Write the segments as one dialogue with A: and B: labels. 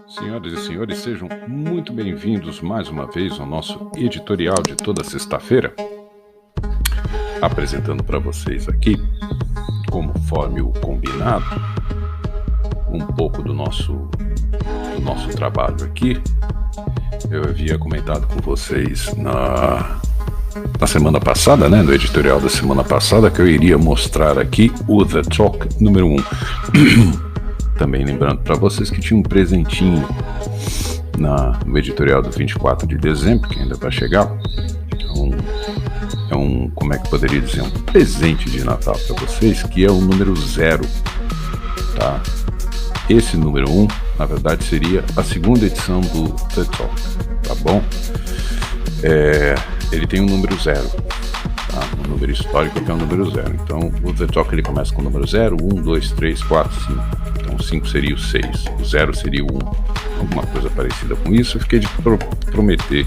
A: Senhoras e senhores, sejam muito bem-vindos mais uma vez ao nosso editorial de toda sexta-feira, apresentando para vocês aqui, conforme o combinado, um pouco do nosso trabalho aqui. Eu havia comentado com vocês na semana passada, no editorial da semana passada, que eu iria mostrar aqui o The Talk número 1. Também lembrando para vocês que tinha um presentinho no editorial do 24 de dezembro, que ainda vai chegar. Como é que poderia dizer? Um presente de Natal para vocês, que é o número 0. Tá? Esse número 1, na verdade, seria a segunda edição do The Talk. Tá bom? Ele tem um número 0. Tá? Um número histórico que é o número 0. Então, o The Talk ele começa com o número 0, 1, 2, 3, 4, 5. Então, o 5 seria o 6, o 0 seria o 1. Alguma coisa parecida com isso. Eu fiquei de prometi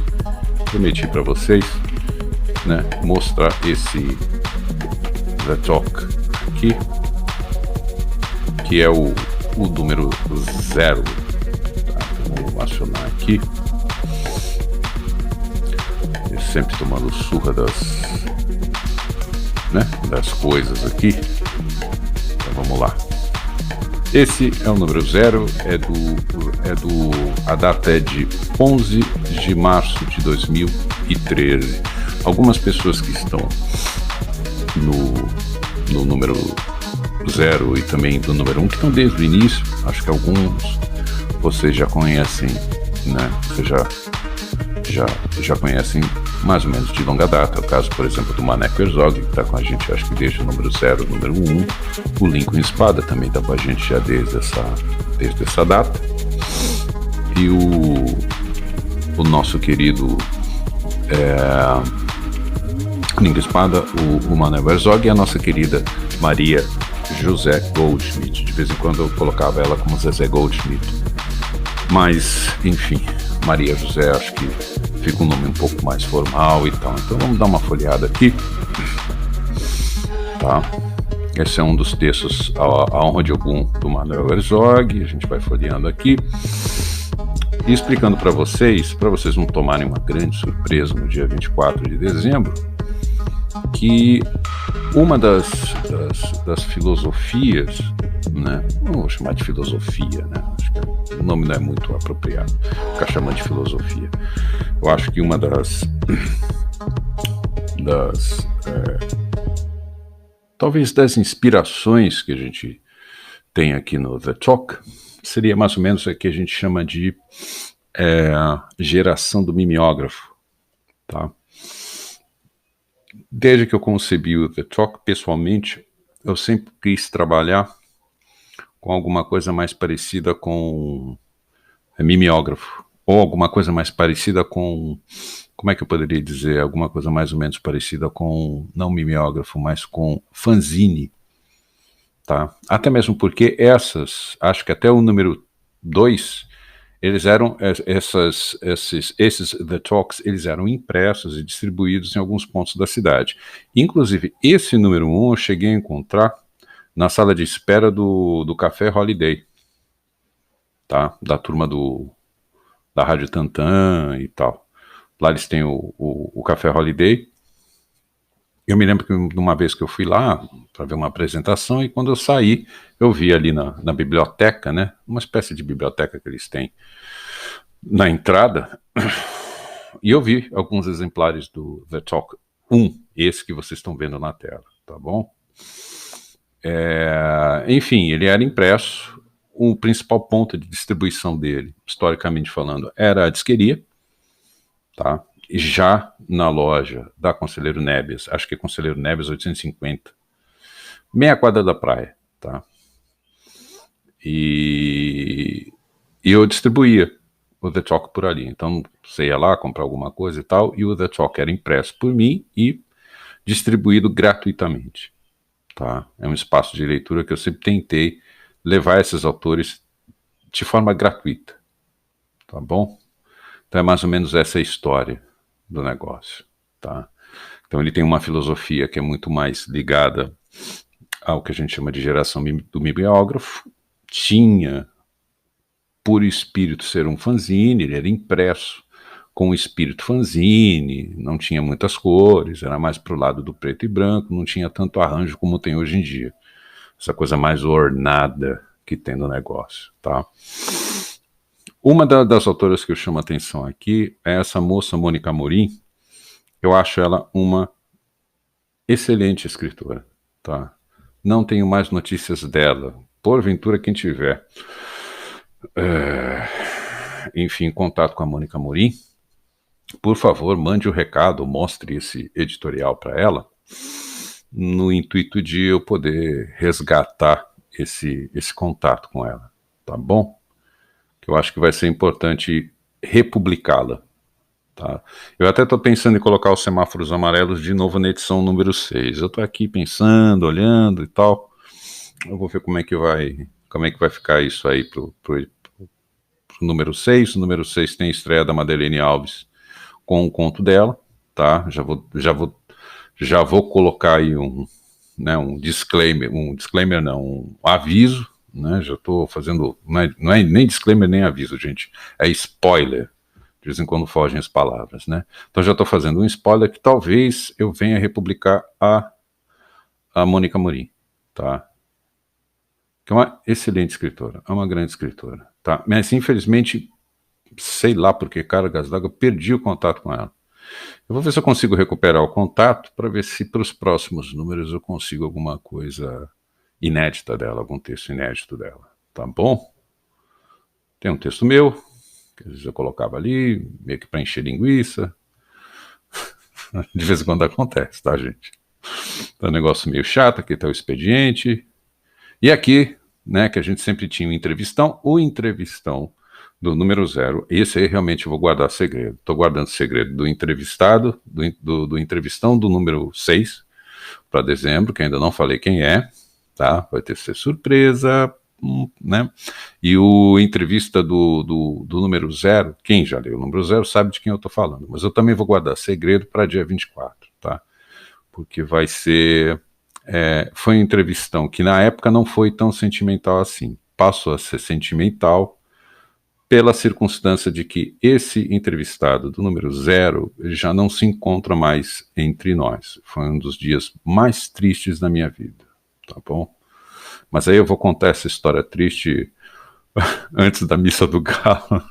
A: para vocês, mostrar esse The Talk aqui, que é o número 0. Tá? Então, vou acionar aqui. Eu sempre tomando surra das coisas aqui. Então vamos lá. Esse é o número 0, a data é de 11 de março de 2013. Algumas pessoas que estão no número 0 e também do número 1, que estão desde o início, acho que alguns vocês já conhecem, Vocês já conhecem mais ou menos de longa data. É o caso, por exemplo, do Maneco Herzog, que está com a gente, acho que desde o número 0, o número 1. O Lincoln Espada também está com a gente já desde essa data. E o nosso querido Lincoln Espada, o Maneco Herzog, e a nossa querida Maria José Goldschmidt. De vez em quando eu colocava ela como Zezé Goldschmidt. Mas, enfim, Maria José, acho que fica um nome um pouco mais formal e tal. Então vamos dar uma folheada aqui. Tá? Esse é um dos textos, A Honra de Ogum, do Manuel Herzog. A gente vai folheando aqui e explicando para vocês não tomarem uma grande surpresa no dia 24 de dezembro, que uma das filosofias, não vou chamar de filosofia, acho que o nome não é muito apropriado, ficar chamando de filosofia. Eu acho que uma talvez das inspirações que a gente tem aqui no The Talk seria mais ou menos o que a gente chama de geração do mimeógrafo, tá? Desde que eu concebi o The Talk, pessoalmente, eu sempre quis trabalhar com alguma coisa mais parecida com mimeógrafo, ou alguma coisa mais parecida com, como é que eu poderia dizer, alguma coisa mais ou menos parecida com, não mimeógrafo, mas com fanzine, tá? Até mesmo porque acho que até o número 2, eles eram, esses The Talks, eles eram impressos e distribuídos em alguns pontos da cidade. Inclusive, esse número 1 eu cheguei a encontrar na sala de espera do Café Holiday, tá? Da turma da Rádio Tantan e tal. Lá eles têm o Café Holiday. Eu me lembro que uma vez que eu fui lá para ver uma apresentação, e quando eu saí, eu vi ali na biblioteca, uma espécie de biblioteca que eles têm na entrada, e eu vi alguns exemplares do The Talk 1, esse que vocês estão vendo na tela, tá bom? Enfim, ele era impresso. O principal ponto de distribuição dele, historicamente falando, era a disqueria, tá? E já na loja da Conselheiro Nebias, acho que é Conselheiro Nebias 850, meia quadra da praia, tá? E eu distribuía o The Talk por ali. Então você ia lá comprar alguma coisa e tal, e o The Talk era impresso por mim e distribuído gratuitamente, tá? É um espaço de leitura que eu sempre tentei levar esses autores de forma gratuita, tá bom? Então é mais ou menos essa a história do negócio, tá? Então ele tem uma filosofia que é muito mais ligada ao que a gente chama de geração do mimeógrafo. Tinha, por espírito, ser um fanzine, ele era impresso com o espírito fanzine, não tinha muitas cores, era mais pro lado do preto e branco, não tinha tanto arranjo como tem hoje em dia. Essa coisa mais ornada que tem no negócio, tá? Uma das autoras que eu chamo a atenção aqui é essa moça Mônica Amorim. Eu acho ela uma excelente escritora, tá? Não tenho mais notícias dela. Porventura, quem tiver, enfim, contato com a Mônica Amorim, por favor, mande o recado, mostre esse editorial para ela, no intuito de eu poder resgatar esse contato com ela, tá bom? Que eu acho que vai ser importante republicá-la. Tá? Eu até estou pensando em colocar os semáforos amarelos de novo na edição número 6. Eu estou aqui pensando, olhando e tal. Eu vou ver como é que vai ficar isso aí pro número 6. O número 6 tem a estreia da Madeleine Alves com o conto dela, tá? Já vou colocar aí um disclaimer, um aviso, né? Já estou fazendo, não é nem disclaimer nem aviso, gente, é spoiler. De vez em quando fogem as palavras, né? Então já estou fazendo um spoiler que talvez eu venha republicar a Mônica Amorim, tá? Que é uma excelente escritora, é uma grande escritora, tá? Mas infelizmente, sei lá por que cargas d'água, perdi o contato com ela. Eu vou ver se eu consigo recuperar o contato para ver se para os próximos números eu consigo alguma coisa inédita dela, algum texto inédito dela, tá bom? Tem um texto meu, que às vezes eu colocava ali, meio que para encher linguiça. De vez em quando acontece, tá, gente? É um negócio meio chato, aqui tá o expediente. E aqui, né, que a gente sempre tinha o entrevistão do número 0. Esse aí realmente eu vou guardar segredo. Tô guardando segredo do entrevistado, do entrevistão do número 6 para dezembro, que ainda não falei quem é, tá? Vai ter que ser surpresa, né? E o entrevista do número 0, quem já leu o número 0 sabe de quem eu tô falando, mas eu também vou guardar segredo para dia 24, tá? Porque vai ser... foi um entrevistão que na época não foi tão sentimental assim. Passou a ser sentimental pela circunstância de que esse entrevistado do número 0 ele já não se encontra mais entre nós. Foi um dos dias mais tristes da minha vida, tá bom? Mas aí eu vou contar essa história triste antes da missa do galo,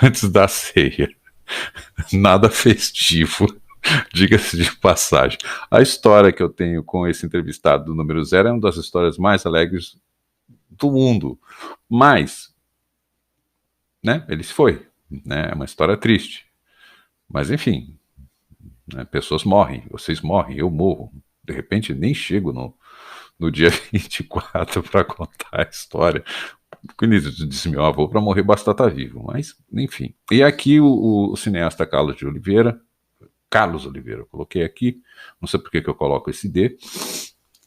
A: antes da ceia. Nada festivo, diga-se de passagem. A história que eu tenho com esse entrevistado do número 0 é uma das histórias mais alegres do mundo. Mas, né, ele se foi. Né, é uma história triste. Mas, enfim, né, pessoas morrem, vocês morrem, eu morro. De repente, nem chego no dia 24 para contar a história. O Início disse meu avô para morrer basta estar vivo, mas enfim. E aqui o cineasta Carlos Oliveira, eu coloquei aqui, não sei por que eu coloco esse D,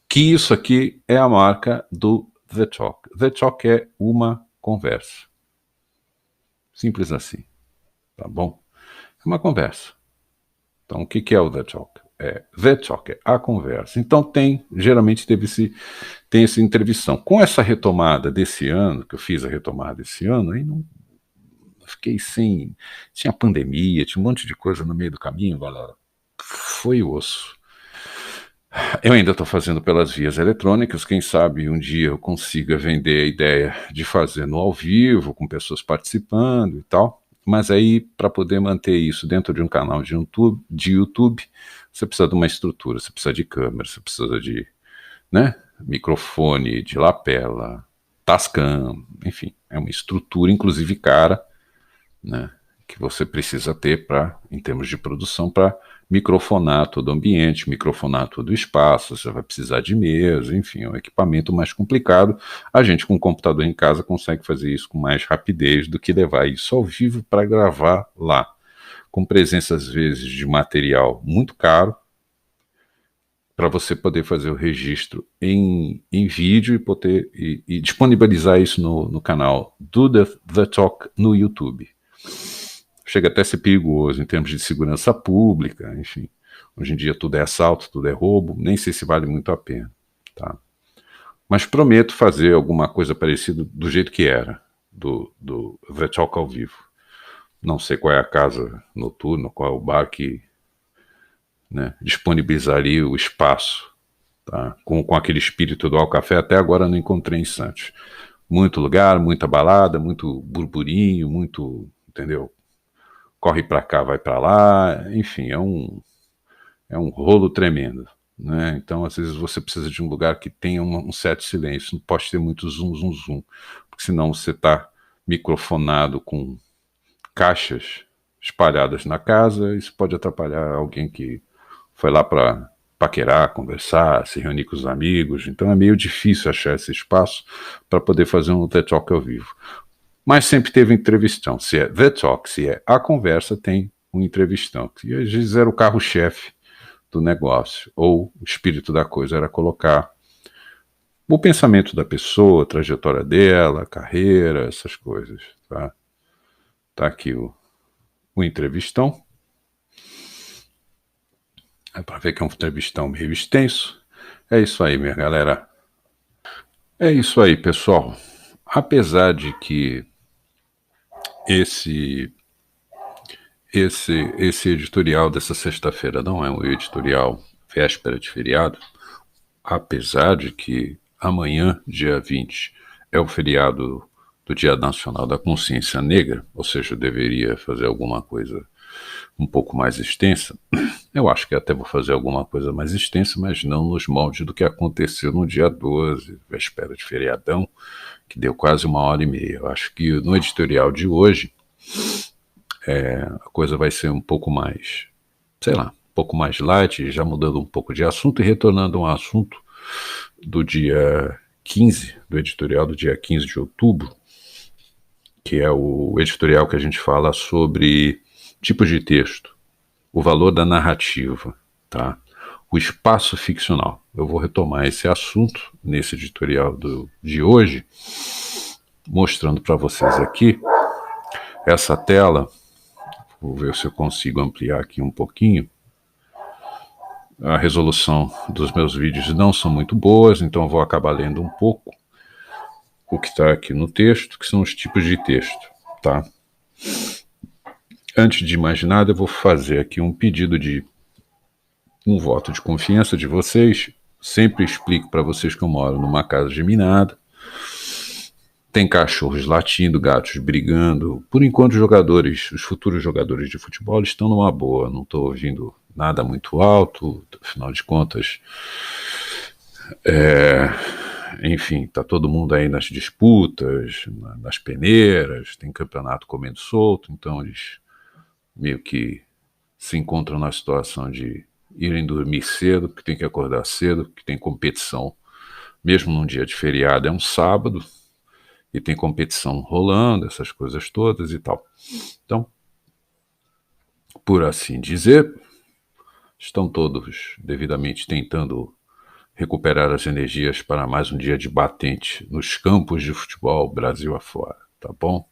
A: que isso aqui é a marca do The Talk. The Talk é uma conversa. Simples assim, tá bom? É uma conversa. Então o que é o The Talk? The Talk é a conversa. Então geralmente tem essa entrevistão. Com essa retomada desse ano, que eu fiz a retomada desse ano, aí não fiquei sem. Tinha pandemia, tinha um monte de coisa no meio do caminho, galera. Foi osso. Eu ainda estou fazendo pelas vias eletrônicas, quem sabe um dia eu consiga vender a ideia de fazer no ao vivo, com pessoas participando e tal. Mas aí, para poder manter isso dentro de um canal de YouTube, você precisa de uma estrutura, você precisa de câmera, você precisa de, né, microfone, de lapela, Tascam, enfim, é uma estrutura, inclusive cara, né, que você precisa ter em termos de produção, para microfonar todo o ambiente, microfonar todo o espaço, você vai precisar de mesa, enfim, é um equipamento mais complicado. A gente com um computador em casa consegue fazer isso com mais rapidez do que levar isso ao vivo para gravar lá, com presença às vezes de material muito caro, para você poder fazer o registro em vídeo e disponibilizar isso no canal do The Talk no YouTube. Chega até a ser perigoso em termos de segurança pública, enfim. Hoje em dia tudo é assalto, tudo é roubo, nem sei se vale muito a pena, tá? Mas prometo fazer alguma coisa parecida do jeito que era, do The Talk ao vivo. Não sei qual é a casa noturna, qual é o bar que, né, disponibilizaria o espaço, tá? Com aquele espírito do Alcafé, até agora não encontrei em Santos. Muito lugar, muita balada, muito burburinho, muito, entendeu? Corre para cá, vai para lá, enfim, é um rolo tremendo, né? Então, às vezes você precisa de um lugar que tenha um certo silêncio, não pode ter muito zoom, zoom, zoom, porque senão você está microfonado com caixas espalhadas na casa, isso pode atrapalhar alguém que foi lá para paquerar, conversar, se reunir com os amigos, então é meio difícil achar esse espaço para poder fazer um TED Talk ao vivo. Mas sempre teve entrevistão, se é The Talk, se é a conversa, tem um entrevistão, e às vezes era o carro-chefe do negócio, ou o espírito da coisa era colocar o pensamento da pessoa, a trajetória dela, a carreira, essas coisas, tá? Tá aqui o entrevistão. É para ver que é um entrevistão meio extenso. É isso aí, minha galera. É isso aí, pessoal. Apesar de que esse editorial dessa sexta-feira não é um editorial véspera de feriado, apesar de que amanhã, dia 20, é o feriado do Dia Nacional da Consciência Negra, ou seja, eu deveria fazer alguma coisa um pouco mais extensa. Eu acho que até vou fazer alguma coisa mais extensa, mas não nos moldes do que aconteceu no dia 12, véspera de feriadão, que deu quase 1h30. Eu acho que no editorial de hoje a coisa vai ser um pouco mais, sei lá, um pouco mais light, já mudando um pouco de assunto e retornando a um assunto do dia 15, do editorial do dia 15 de outubro, que é o editorial que a gente fala sobre tipos de texto, o valor da narrativa, tá? O espaço ficcional. Eu vou retomar esse assunto nesse editorial de hoje, mostrando para vocês aqui essa tela. Vou ver se eu consigo ampliar aqui um pouquinho. A resolução dos meus vídeos não são muito boas, então eu vou acabar lendo um pouco o que está aqui no texto, que são os tipos de texto, tá? Antes de mais nada, eu vou fazer aqui um pedido de um voto de confiança de vocês. Sempre explico para vocês que eu moro numa casa geminada. Tem cachorros latindo, gatos brigando. Por enquanto, os futuros jogadores de futebol estão numa boa. Não estou ouvindo nada muito alto. Afinal de contas, enfim, está todo mundo aí nas disputas, nas peneiras. Tem campeonato comendo solto. Então, eles meio que se encontram na situação de irem dormir cedo, porque tem que acordar cedo, porque tem competição. Mesmo num dia de feriado, é um sábado, e tem competição rolando, essas coisas todas e tal. Então, por assim dizer, estão todos devidamente tentando recuperar as energias para mais um dia de batente nos campos de futebol Brasil afora, tá bom?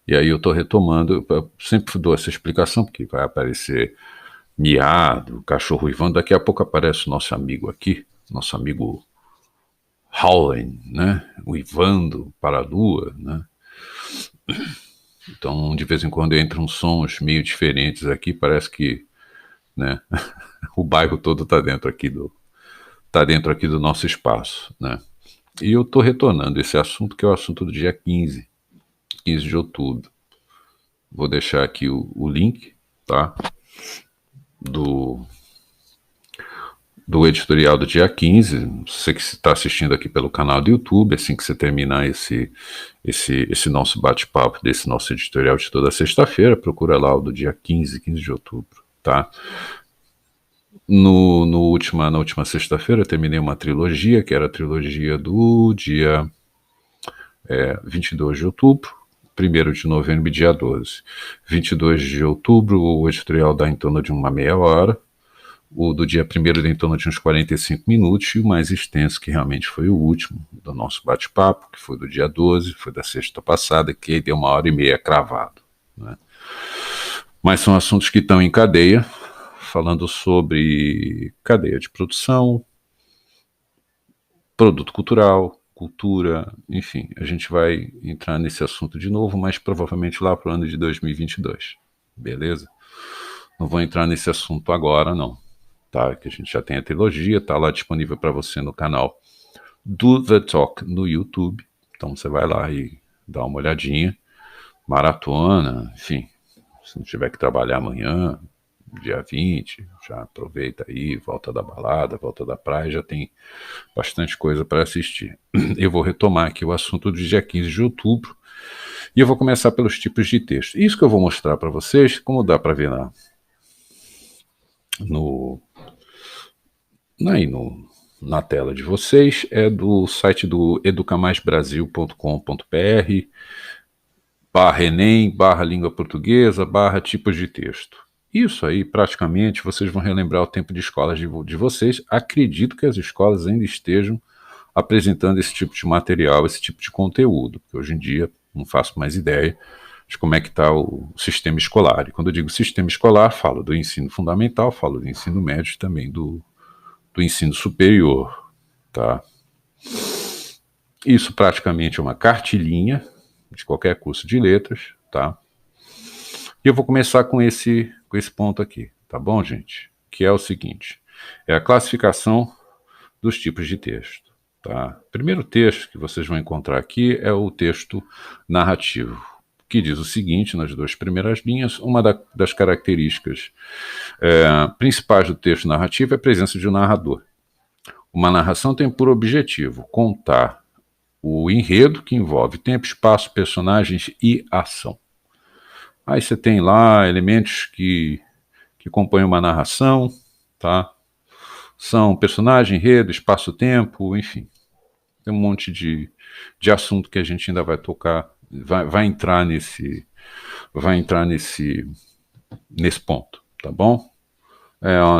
A: E aí eu estou retomando, eu sempre dou essa explicação, porque vai aparecer miado, cachorro uivando, daqui a pouco aparece o nosso amigo aqui, nosso amigo howling, né, uivando para a lua, né. Então, de vez em quando entram sons meio diferentes aqui, parece que, né, o bairro todo está dentro aqui do nosso espaço, né. E eu estou retornando esse assunto, que é o assunto do dia 15 de outubro. Vou deixar aqui o link, tá, do editorial do dia 15, você que está assistindo aqui pelo canal do YouTube, assim que você terminar esse nosso bate-papo, desse nosso editorial de toda sexta-feira, procura lá o do dia 15 de outubro, tá? Na última sexta-feira eu terminei uma trilogia, que era a trilogia do dia 22 de outubro, 1º de novembro e dia 12. 22 de outubro, o editorial dá em torno de uma meia hora, o do dia 1º dá em torno de uns 45 minutos, e o mais extenso, que realmente foi o último do nosso bate-papo, que foi do dia 12, foi da sexta passada, que aí deu 1h30 cravado, né? Mas são assuntos que estão em cadeia, falando sobre cadeia de produção, produto cultural, cultura, enfim, a gente vai entrar nesse assunto de novo, mas provavelmente lá para o ano de 2022, beleza? Não vou entrar nesse assunto agora, não, tá? Que a gente já tem a trilogia, tá lá disponível para você no canal do The Talk no YouTube, então você vai lá e dá uma olhadinha, maratona, enfim, se não tiver que trabalhar amanhã, dia 20, já aproveita aí, volta da balada, volta da praia, já tem bastante coisa para assistir. Eu vou retomar aqui o assunto do dia 15 de outubro e eu vou começar pelos tipos de texto. Isso que eu vou mostrar para vocês, como dá para ver na tela de vocês, é do site do educamaisbrasil.com.br /Enem, /língua portuguesa, /tipos de texto. Isso aí, praticamente, vocês vão relembrar o tempo de escola de vocês. Acredito que as escolas ainda estejam apresentando esse tipo de material, esse tipo de conteúdo, porque hoje em dia não faço mais ideia de como é que está o sistema escolar. E quando eu digo sistema escolar, falo do ensino fundamental, falo do ensino médio e também do ensino superior, tá? Isso praticamente é uma cartilhinha de qualquer curso de letras, tá? E eu vou começar com esse ponto aqui, tá bom, gente? Que é o seguinte, é a classificação dos tipos de texto, tá? O primeiro texto que vocês vão encontrar aqui é o texto narrativo, que diz o seguinte, nas duas primeiras linhas, uma das características principais do texto narrativo é a presença de um narrador. Uma narração tem por objetivo contar o enredo, que envolve tempo, espaço, personagens e ação. Aí você tem lá elementos que compõem uma narração, tá? São personagem, enredo, espaço-tempo, enfim. Tem um monte de assunto que a gente ainda vai tocar, vai entrar nesse ponto, tá bom?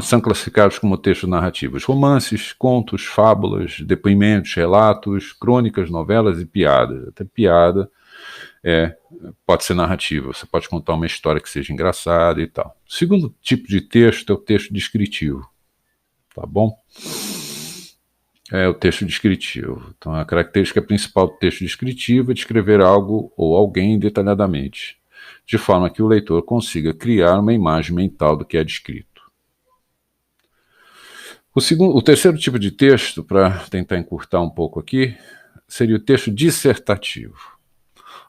A: São classificados como textos narrativos: romances, contos, fábulas, depoimentos, relatos, crônicas, novelas e piadas. Até piada pode ser narrativa, você pode contar uma história que seja engraçada e tal. O segundo tipo de texto é o texto descritivo, tá bom? É o texto descritivo. Então, a característica principal do texto descritivo é descrever algo ou alguém detalhadamente, de forma que o leitor consiga criar uma imagem mental do que é descrito. O terceiro tipo de texto, para tentar encurtar um pouco aqui, seria o texto dissertativo.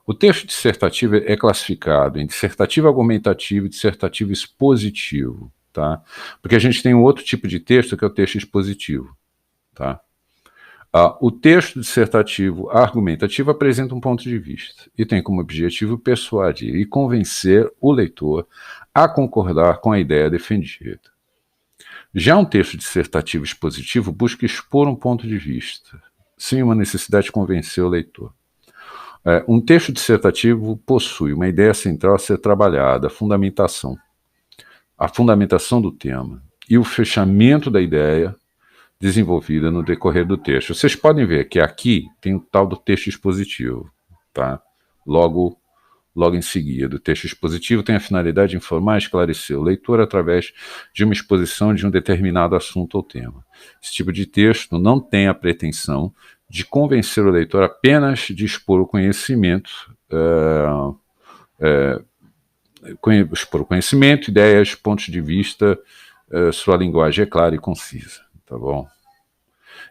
A: O texto dissertativo é classificado em dissertativo argumentativo e dissertativo expositivo, tá? Porque a gente tem um outro tipo de texto que é o texto expositivo, tá? O texto dissertativo argumentativo apresenta um ponto de vista e tem como objetivo persuadir e convencer o leitor a concordar com a ideia defendida. Já um texto dissertativo expositivo busca expor um ponto de vista, sem uma necessidade de convencer o leitor. Um texto dissertativo possui uma ideia central a ser trabalhada, a fundamentação do tema e o fechamento da ideia desenvolvida no decorrer do texto. Vocês podem ver que aqui tem o tal do texto expositivo, tá? Logo em seguida. O texto expositivo tem a finalidade de informar e esclarecer o leitor através de uma exposição de um determinado assunto ou tema. Esse tipo de texto não tem a pretensão de convencer o leitor apenas de expor o conhecimento, ideias, pontos de vista, sua linguagem é clara e concisa, tá bom?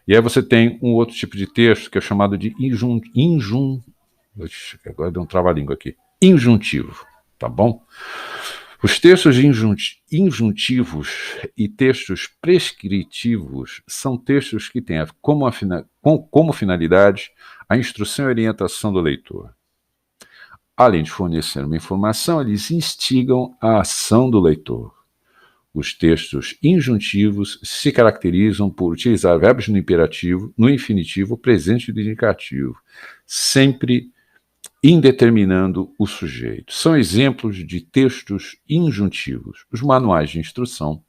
A: E aí você tem um outro tipo de texto que é chamado de agora deu um trava-língua aqui. Injuntivo, tá bom? Os textos injuntivos e textos prescritivos são textos que têm como finalidade a instrução e orientação do leitor. Além de fornecer uma informação, eles instigam a ação do leitor. Os textos injuntivos se caracterizam por utilizar verbos no imperativo, no infinitivo, presente e no indicativo, sempre indeterminando o sujeito. São exemplos de textos injuntivos: os manuais de instrução,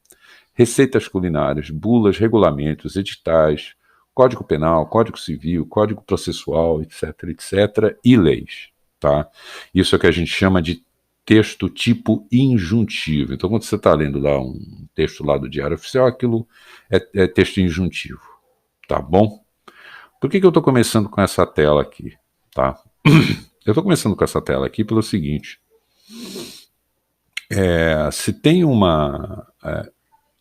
A: receitas culinárias, bulas, regulamentos, editais, Código Penal, Código Civil, Código Processual, etc., etc., e leis. Tá? Isso é o que a gente chama de texto tipo injuntivo. Então, quando você está lendo lá um texto lá do Diário Oficial, aquilo é texto injuntivo, tá bom? Por que eu estou começando com essa tela aqui, tá? Eu estou começando com essa tela aqui pelo seguinte, se tem uma...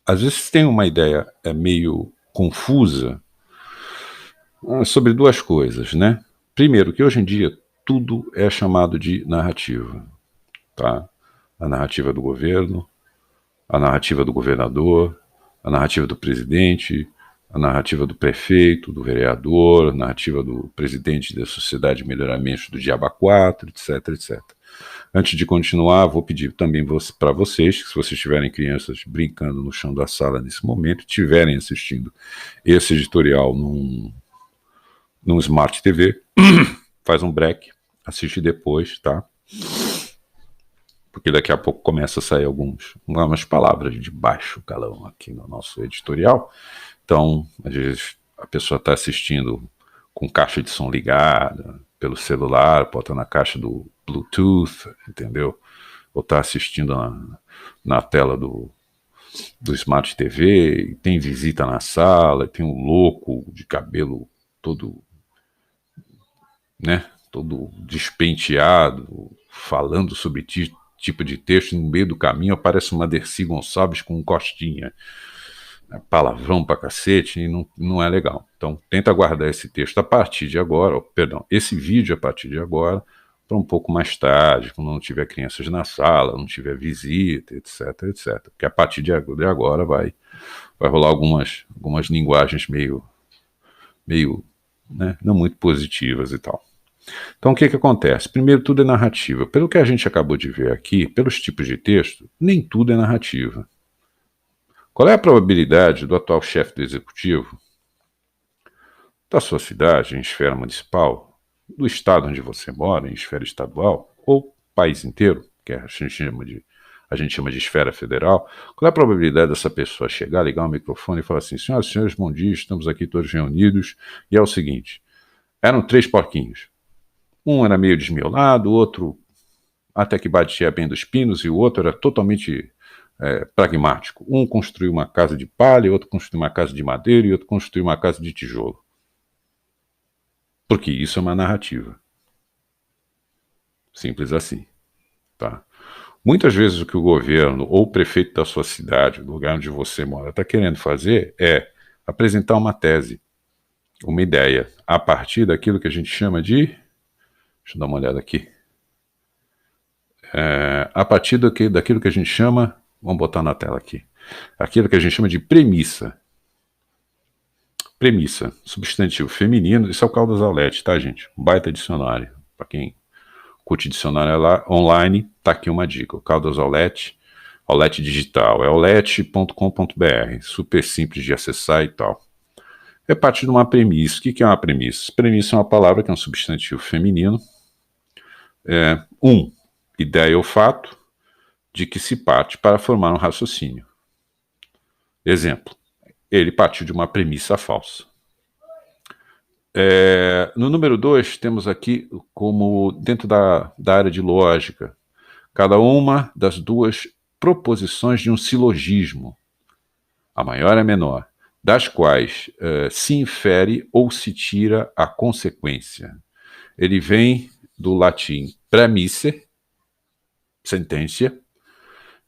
A: às vezes tem uma ideia meio confusa sobre duas coisas, né? Primeiro, que hoje em dia tudo é chamado de narrativa, tá? A narrativa do governo, a narrativa do governador, a narrativa do presidente, a narrativa do prefeito, do vereador, a narrativa do presidente da Sociedade de Melhoramento do Diaba 4, etc, etc. Antes de continuar, vou pedir também para vocês, que se vocês tiverem crianças brincando no chão da sala nesse momento, estiverem assistindo esse editorial num Smart TV, faz um break, assiste depois, tá? Porque daqui a pouco começa a sair algumas palavras de baixo calão aqui no nosso editorial. Então, às vezes a pessoa está assistindo com caixa de som ligada, pelo celular, bota na caixa do Bluetooth, entendeu? Ou está assistindo na tela do Smart TV, e tem visita na sala, e tem um louco de cabelo todo, né, todo despenteado, falando sobre tipo de texto, no meio do caminho aparece uma Dercy Gonçalves com um Costinha. Palavrão pra cacete, e não é legal. Então, tenta guardar esse texto a partir de agora, esse vídeo a partir de agora, para um pouco mais tarde, quando não tiver crianças na sala, não tiver visita, etc, etc. Porque a partir de agora vai rolar algumas linguagens meio, né, não muito positivas e tal. Então, o que acontece? Primeiro, tudo é narrativa. Pelo que a gente acabou de ver aqui, pelos tipos de texto, nem tudo é narrativa. Qual é a probabilidade do atual chefe do executivo, da sua cidade, em esfera municipal, do estado onde você mora, em esfera estadual, ou país inteiro, que a gente chama de esfera federal, qual é a probabilidade dessa pessoa chegar, ligar o microfone e falar assim: senhoras e senhores, bom dia, estamos aqui todos reunidos, e é o seguinte, eram 3 porquinhos. Um era meio desmiolado, o outro até que batia bem dos pinos, e o outro era totalmente pragmático. Um construiu uma casa de palha, outro construiu uma casa de madeira e outro construiu uma casa de tijolo. Porque isso é uma narrativa. Simples assim. Tá? Muitas vezes o que o governo ou o prefeito da sua cidade, do lugar onde você mora, está querendo fazer é apresentar uma tese, uma ideia, a partir daquilo que a gente chama de... Deixa eu dar uma olhada aqui. A partir daquilo que a gente chama... Vamos botar na tela aqui. Aquilo que a gente chama de premissa. Premissa, substantivo feminino, isso é o Caldas Aulete, tá, gente? Um baita dicionário. Para quem curte dicionário online, tá aqui uma dica. O Caldas Aulete, Aulete Digital, é aulete.com.br, super simples de acessar e tal. É parte de uma premissa. O que é uma premissa? Premissa é uma palavra que é um substantivo feminino. Ideia ou fato de que se parte para formar um raciocínio. Exemplo, ele partiu de uma premissa falsa. No número 2, temos aqui como dentro da área de lógica, cada uma das duas proposições de um silogismo, a maior e a menor, das quais se infere ou se tira a consequência. Ele vem do latim premisser, sententia,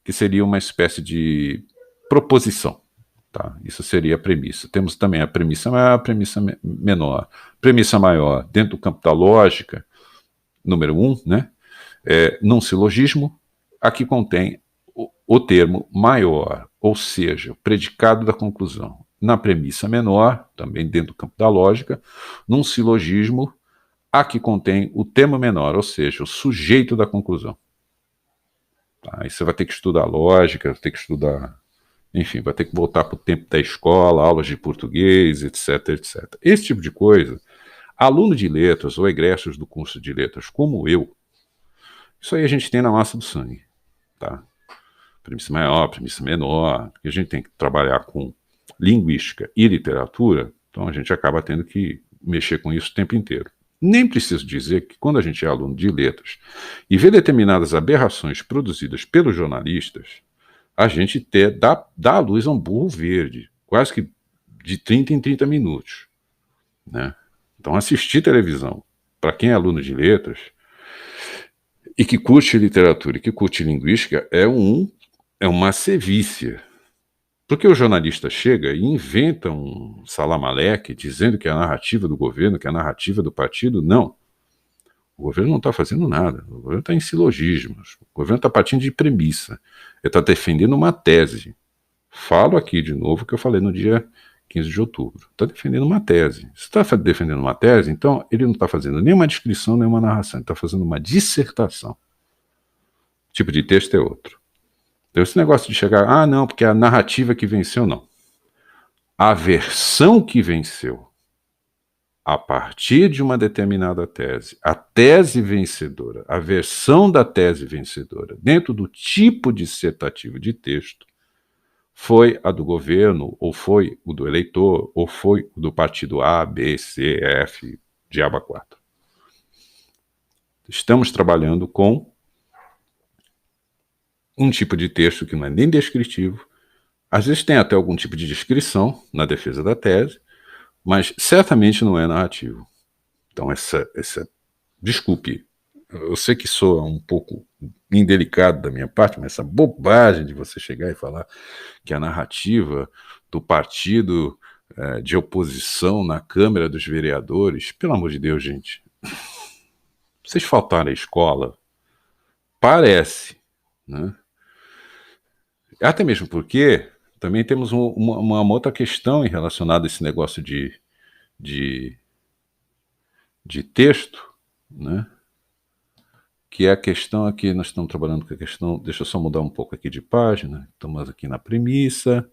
A: que seria uma espécie de proposição. Tá? Isso seria a premissa. Temos também a premissa maior, a premissa menor. Premissa maior, dentro do campo da lógica, número 1, né? Num silogismo, aqui contém o termo maior, ou seja, o predicado da conclusão. Na premissa menor, também dentro do campo da lógica, num silogismo, aqui contém o termo menor, ou seja, o sujeito da conclusão. Tá? Aí você vai ter que estudar lógica, vai ter que estudar... Enfim, vai ter que voltar para o tempo da escola, aulas de português, etc, etc. Esse tipo de coisa, aluno de letras ou egressos do curso de letras como eu, isso aí a gente tem na massa do sangue. Tá? Premissa maior, premissa menor, porque a gente tem que trabalhar com linguística e literatura, então a gente acaba tendo que mexer com isso o tempo inteiro. Nem preciso dizer que quando a gente é aluno de letras e vê determinadas aberrações produzidas pelos jornalistas, a gente dá à luz a um burro verde, quase que de 30 em 30 minutos. Né? Então, assistir televisão, para quem é aluno de letras e que curte literatura e que curte linguística, é uma sevícia. Porque o jornalista chega e inventa um salamaleque dizendo que é a narrativa do governo, que é a narrativa do partido. Não. O governo não está fazendo nada. O governo está em silogismos. O governo está partindo de premissa. Ele está defendendo uma tese. Falo aqui de novo o que eu falei no dia 15 de outubro. Está defendendo uma tese. Se está defendendo uma tese, então ele não está fazendo nenhuma descrição, nenhuma narração. Ele está fazendo uma dissertação. O tipo de texto é outro. Então, esse negócio de chegar, não, porque é a narrativa que venceu, não. A versão que venceu, a partir de uma determinada tese, a tese vencedora, a versão da tese vencedora, dentro do tipo dissertativo de texto, foi a do governo, ou foi o do eleitor, ou foi o do partido A, B, C, F, diabo 4. Estamos trabalhando com um tipo de texto que não é nem descritivo, às vezes tem até algum tipo de descrição na defesa da tese, mas certamente não é narrativo. Então, desculpe, eu sei que soa um pouco indelicado da minha parte, mas essa bobagem de você chegar e falar que a narrativa do partido de oposição na Câmara dos Vereadores, pelo amor de Deus, gente, vocês faltaram à escola, parece, né? Até mesmo porque também temos uma outra questão relacionada a esse negócio de texto, né? Que é a questão aqui, nós estamos trabalhando com a questão, deixa eu só mudar um pouco aqui de página, estamos aqui na premissa.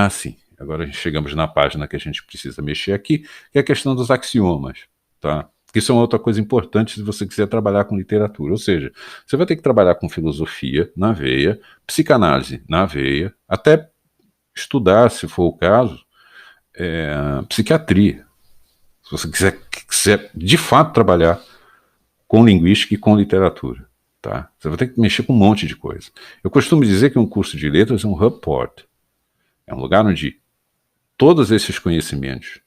A: Sim, agora chegamos na página que a gente precisa mexer aqui, que é a questão dos axiomas, tá? Que isso é uma outra coisa importante se você quiser trabalhar com literatura, ou seja, você vai ter que trabalhar com filosofia na veia, psicanálise na veia, até estudar, se for o caso, psiquiatria. Se você quiser de fato trabalhar com linguística e com literatura, tá? Você vai ter que mexer com um monte de coisa. Eu costumo dizer que um curso de letras é um hub port. É um lugar onde todos esses conhecimentos,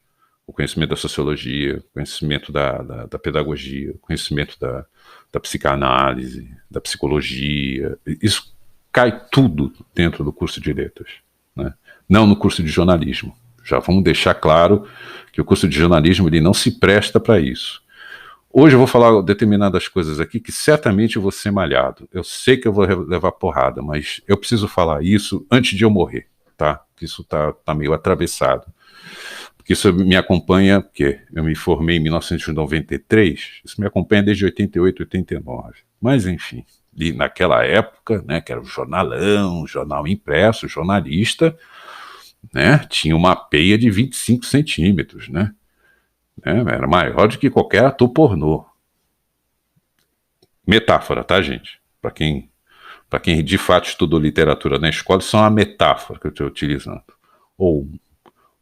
A: o conhecimento da sociologia, o conhecimento da pedagogia, o conhecimento da psicanálise, da psicologia, isso cai tudo dentro do curso de letras, né? Não no curso de jornalismo. Já vamos deixar claro que o curso de jornalismo ele não se presta para isso. Hoje eu vou falar determinadas coisas aqui que certamente eu vou ser malhado. Eu sei que eu vou levar porrada, mas eu preciso falar isso antes de eu morrer, tá? Porque isso tá meio atravessado. Porque isso me acompanha, porque eu me formei em 1993, isso me acompanha desde 88, 89. Mas enfim, e naquela época, né, que era um jornalão, um jornal impresso, jornalista, né, tinha uma peia de 25 centímetros, né? Era maior do que qualquer ator pornô. Metáfora, tá, gente? Para quem de fato estudou literatura na escola, isso é uma metáfora que eu estou utilizando. Ou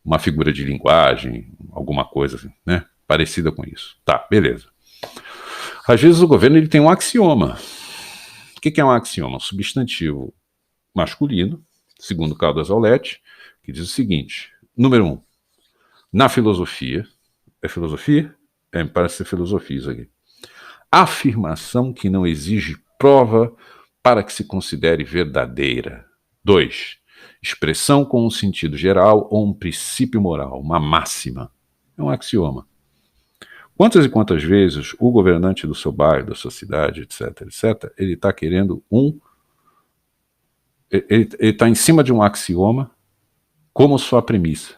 A: uma figura de linguagem, alguma coisa assim, né? Parecida com isso. Tá, beleza. Às vezes o governo ele tem um axioma. O que é um axioma? Um substantivo masculino, segundo Caldas Auletti, que diz o seguinte: número 1, na filosofia, é filosofia? Me parece ser filosofia isso aqui. Afirmação que não exige prova para que se considere verdadeira. 2. Expressão com um sentido geral ou um princípio moral, uma máxima. É um axioma. Quantas e quantas vezes o governante do seu bairro, da sua cidade, etc., etc., ele está querendo ele está em cima de um axioma como sua premissa.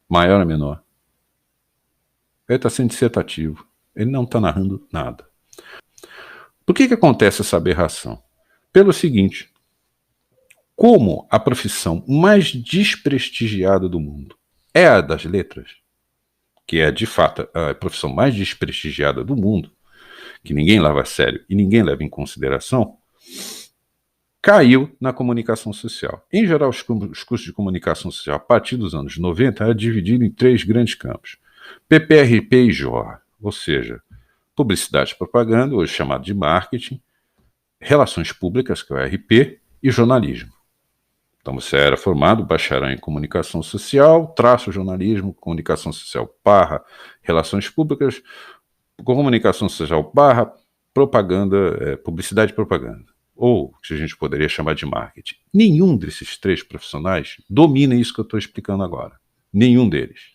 A: Maior ou menor. Ele está sendo dissertativo. Ele não está narrando nada. Por que acontece essa aberração? Pelo seguinte: como a profissão mais desprestigiada do mundo é a das letras, que é de fato a profissão mais desprestigiada do mundo, que ninguém leva a sério e ninguém leva em consideração, caiu na comunicação social. Em geral, os cursos de comunicação social, a partir dos anos 90, era dividido em 3 grandes campos. PPRP e JOR, ou seja, publicidade e propaganda, hoje chamado de marketing, relações públicas, que é o RP, e jornalismo. Então você era formado bacharel em comunicação social, traço jornalismo, comunicação social barra relações públicas, comunicação social barra propaganda, publicidade e propaganda. Ou, que a gente poderia chamar de marketing. Nenhum desses três profissionais domina isso que eu estou explicando agora. Nenhum deles.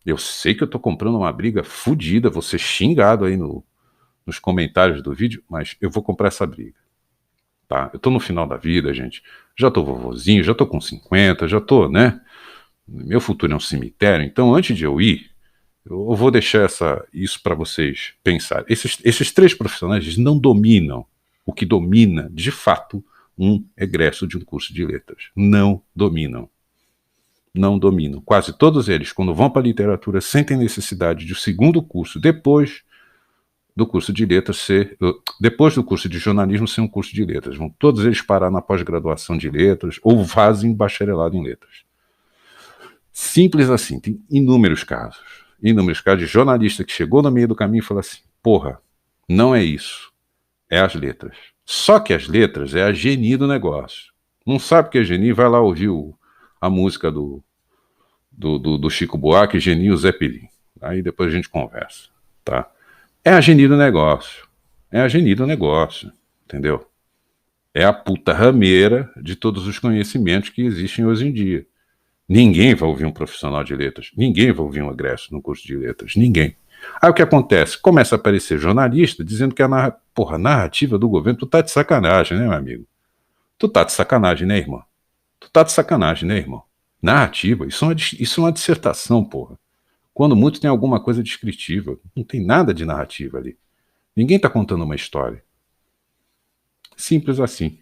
A: Eu sei que eu estou comprando uma briga fodida, vou ser xingado aí nos comentários do vídeo, mas eu vou comprar essa briga. Tá? Eu estou no final da vida, gente. Já estou vovozinho, já estou com 50, já estou, né? Meu futuro é um cemitério, então antes de eu ir, eu vou deixar isso para vocês pensarem. Esses três profissionais não dominam o que domina, de fato, um egresso de um curso de letras. Não dominam. Não dominam. Quase todos eles, quando vão para a literatura, sentem necessidade de um segundo curso, depois do curso de letras depois do curso de jornalismo ser um curso de letras. Vão todos eles parar na pós-graduação de letras ou fazem bacharelado em letras. Simples assim, tem inúmeros casos de jornalista que chegou no meio do caminho e falou assim, porra, não é isso, é as letras. Só que as letras é a genie do negócio. Não sabe o que é genie, vai lá ouvir a música do Chico Buarque, Genie e o Zé Pelim. Aí depois a gente conversa, tá? É a genie do negócio. É a genie do negócio, entendeu? É a puta rameira de todos os conhecimentos que existem hoje em dia. Ninguém vai ouvir um profissional de letras. Ninguém vai ouvir um egresso no curso de letras. Ninguém. Aí o que acontece? Começa a aparecer jornalista dizendo que a narrativa do governo... Tu tá de sacanagem, né, meu amigo? Tu tá de sacanagem, né, irmão? Tu tá de sacanagem, né, irmão? Narrativa, isso é uma dissertação, porra. Quando muito tem alguma coisa descritiva. Não tem nada de narrativa ali. Ninguém tá contando uma história. Simples assim.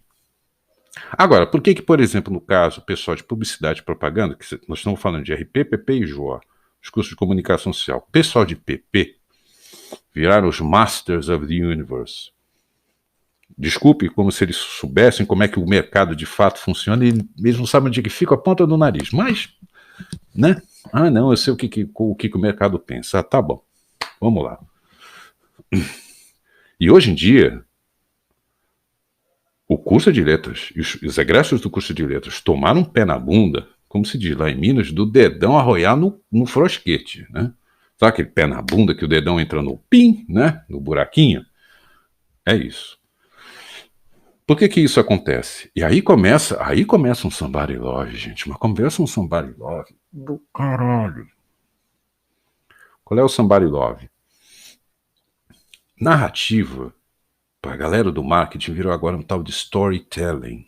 A: Agora, por que, por exemplo, no caso, o pessoal de publicidade e propaganda, que nós estamos falando de RP, PP e JOR, os cursos de comunicação social, o pessoal de PP viraram os Masters of the Universe. Desculpe, como se eles soubessem como é que o mercado de fato funciona, e eles não sabem onde que fica a ponta do nariz. Mas, né? Ah, não, eu sei o que o mercado pensa. Ah, tá bom, vamos lá. E hoje em dia, o curso de letras, os egressos do curso de letras tomaram um pé na bunda, como se diz lá em Minas, do dedão arroiar no frosquete, né? Sabe aquele pé na bunda que o dedão entra no pim, né? No buraquinho? É isso. Por que isso acontece? E aí começa um somebody love, gente. Uma conversa, um somebody love do caralho. Qual é o somebody love? Narrativa, para a galera do marketing, virou agora um tal de storytelling.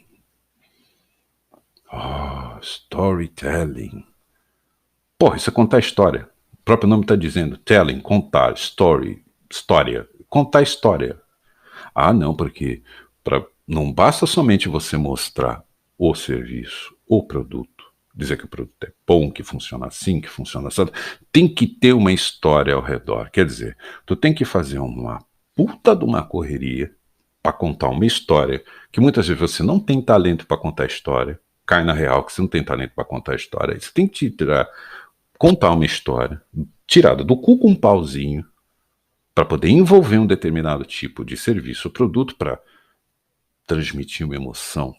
A: Storytelling. Porra, isso é contar história. O próprio nome está dizendo, telling, contar, story, história. Contar história. Ah, não, porque não basta somente você mostrar o serviço, o produto, dizer que o produto é bom, que funciona assim, que funciona assim. Tem que ter uma história ao redor. Quer dizer, tu tem que fazer uma puta de uma correria para contar uma história que muitas vezes você não tem talento para contar a história. Cai na real que você não tem talento para contar a história. Você tem que contar uma história tirada do cu com um pauzinho para poder envolver um determinado tipo de serviço ou produto para transmitir uma emoção,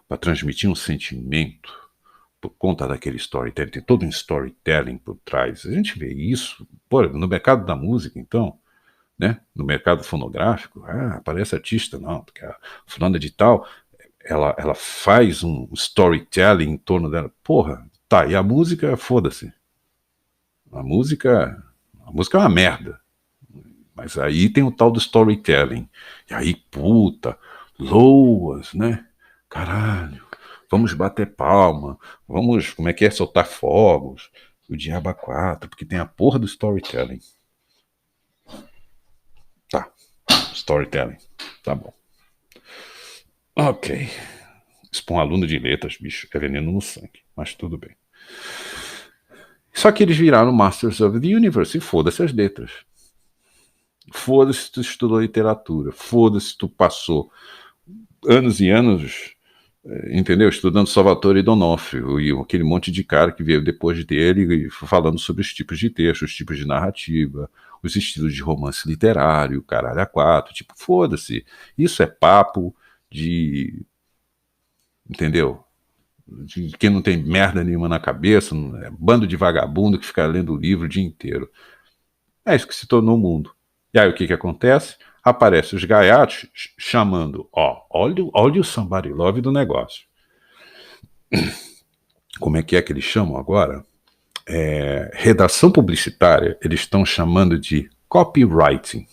A: para transmitir um sentimento por conta daquele storytelling. Tem todo um storytelling por trás. A gente vê isso no mercado da música, então, né? No mercado fonográfico, aparece artista, não, porque a fulana de tal, ela faz um storytelling em torno dela. Porra, tá, e a música, foda-se. A música é uma merda. Mas aí tem o tal do storytelling. E aí, puta, loas, né? Caralho, vamos bater palma, vamos, como é que é, soltar fogos, o diabo a quatro, porque tem a porra do storytelling. Tá, storytelling, tá bom. Ok. Isso pra um aluno de letras, bicho, é veneno no sangue, mas tudo bem. Só que eles viraram Masters of the Universe e foda-se as letras. Foda-se tu estudou literatura, foda-se tu passou anos e anos entendeu? Estudando Salvatore D'Onofrio e aquele monte de cara que veio depois dele falando sobre os tipos de texto, os tipos de narrativa, os estilos de romance literário, caralho a quatro, tipo, foda-se. Isso é papo de, entendeu? De quem não tem merda nenhuma na cabeça, é bando de vagabundo que fica lendo o livro o dia inteiro. É isso que se tornou o mundo. E aí o que acontece? Aparece os gaiatos chamando, ó, olha o somebody love do negócio. Como é que eles chamam agora? Redação publicitária, eles estão chamando de copywriting.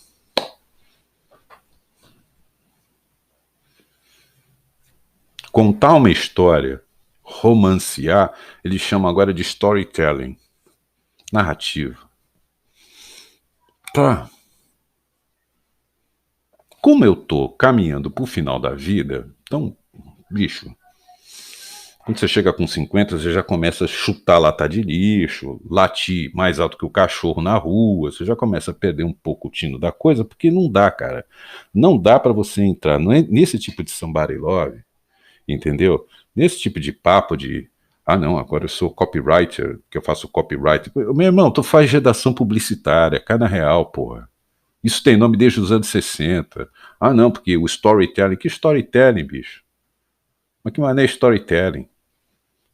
A: Contar uma história, romancear, eles chamam agora de storytelling, narrativa. Tá. Como eu tô caminhando pro final da vida, então, bicho, quando você chega com 50, você já começa a chutar lata de lixo, latir mais alto que o cachorro na rua, você já começa a perder um pouco o tino da coisa, porque não dá, cara. Não dá para você entrar nesse tipo de somebody love, entendeu? Nesse tipo de papo de, ah não, agora eu sou copywriter, que eu faço copyright. Meu irmão, tu faz redação publicitária, cai na real, porra. Isso tem nome desde os anos 60. Ah não, porque o storytelling, que storytelling, bicho? Mas que maneira é storytelling?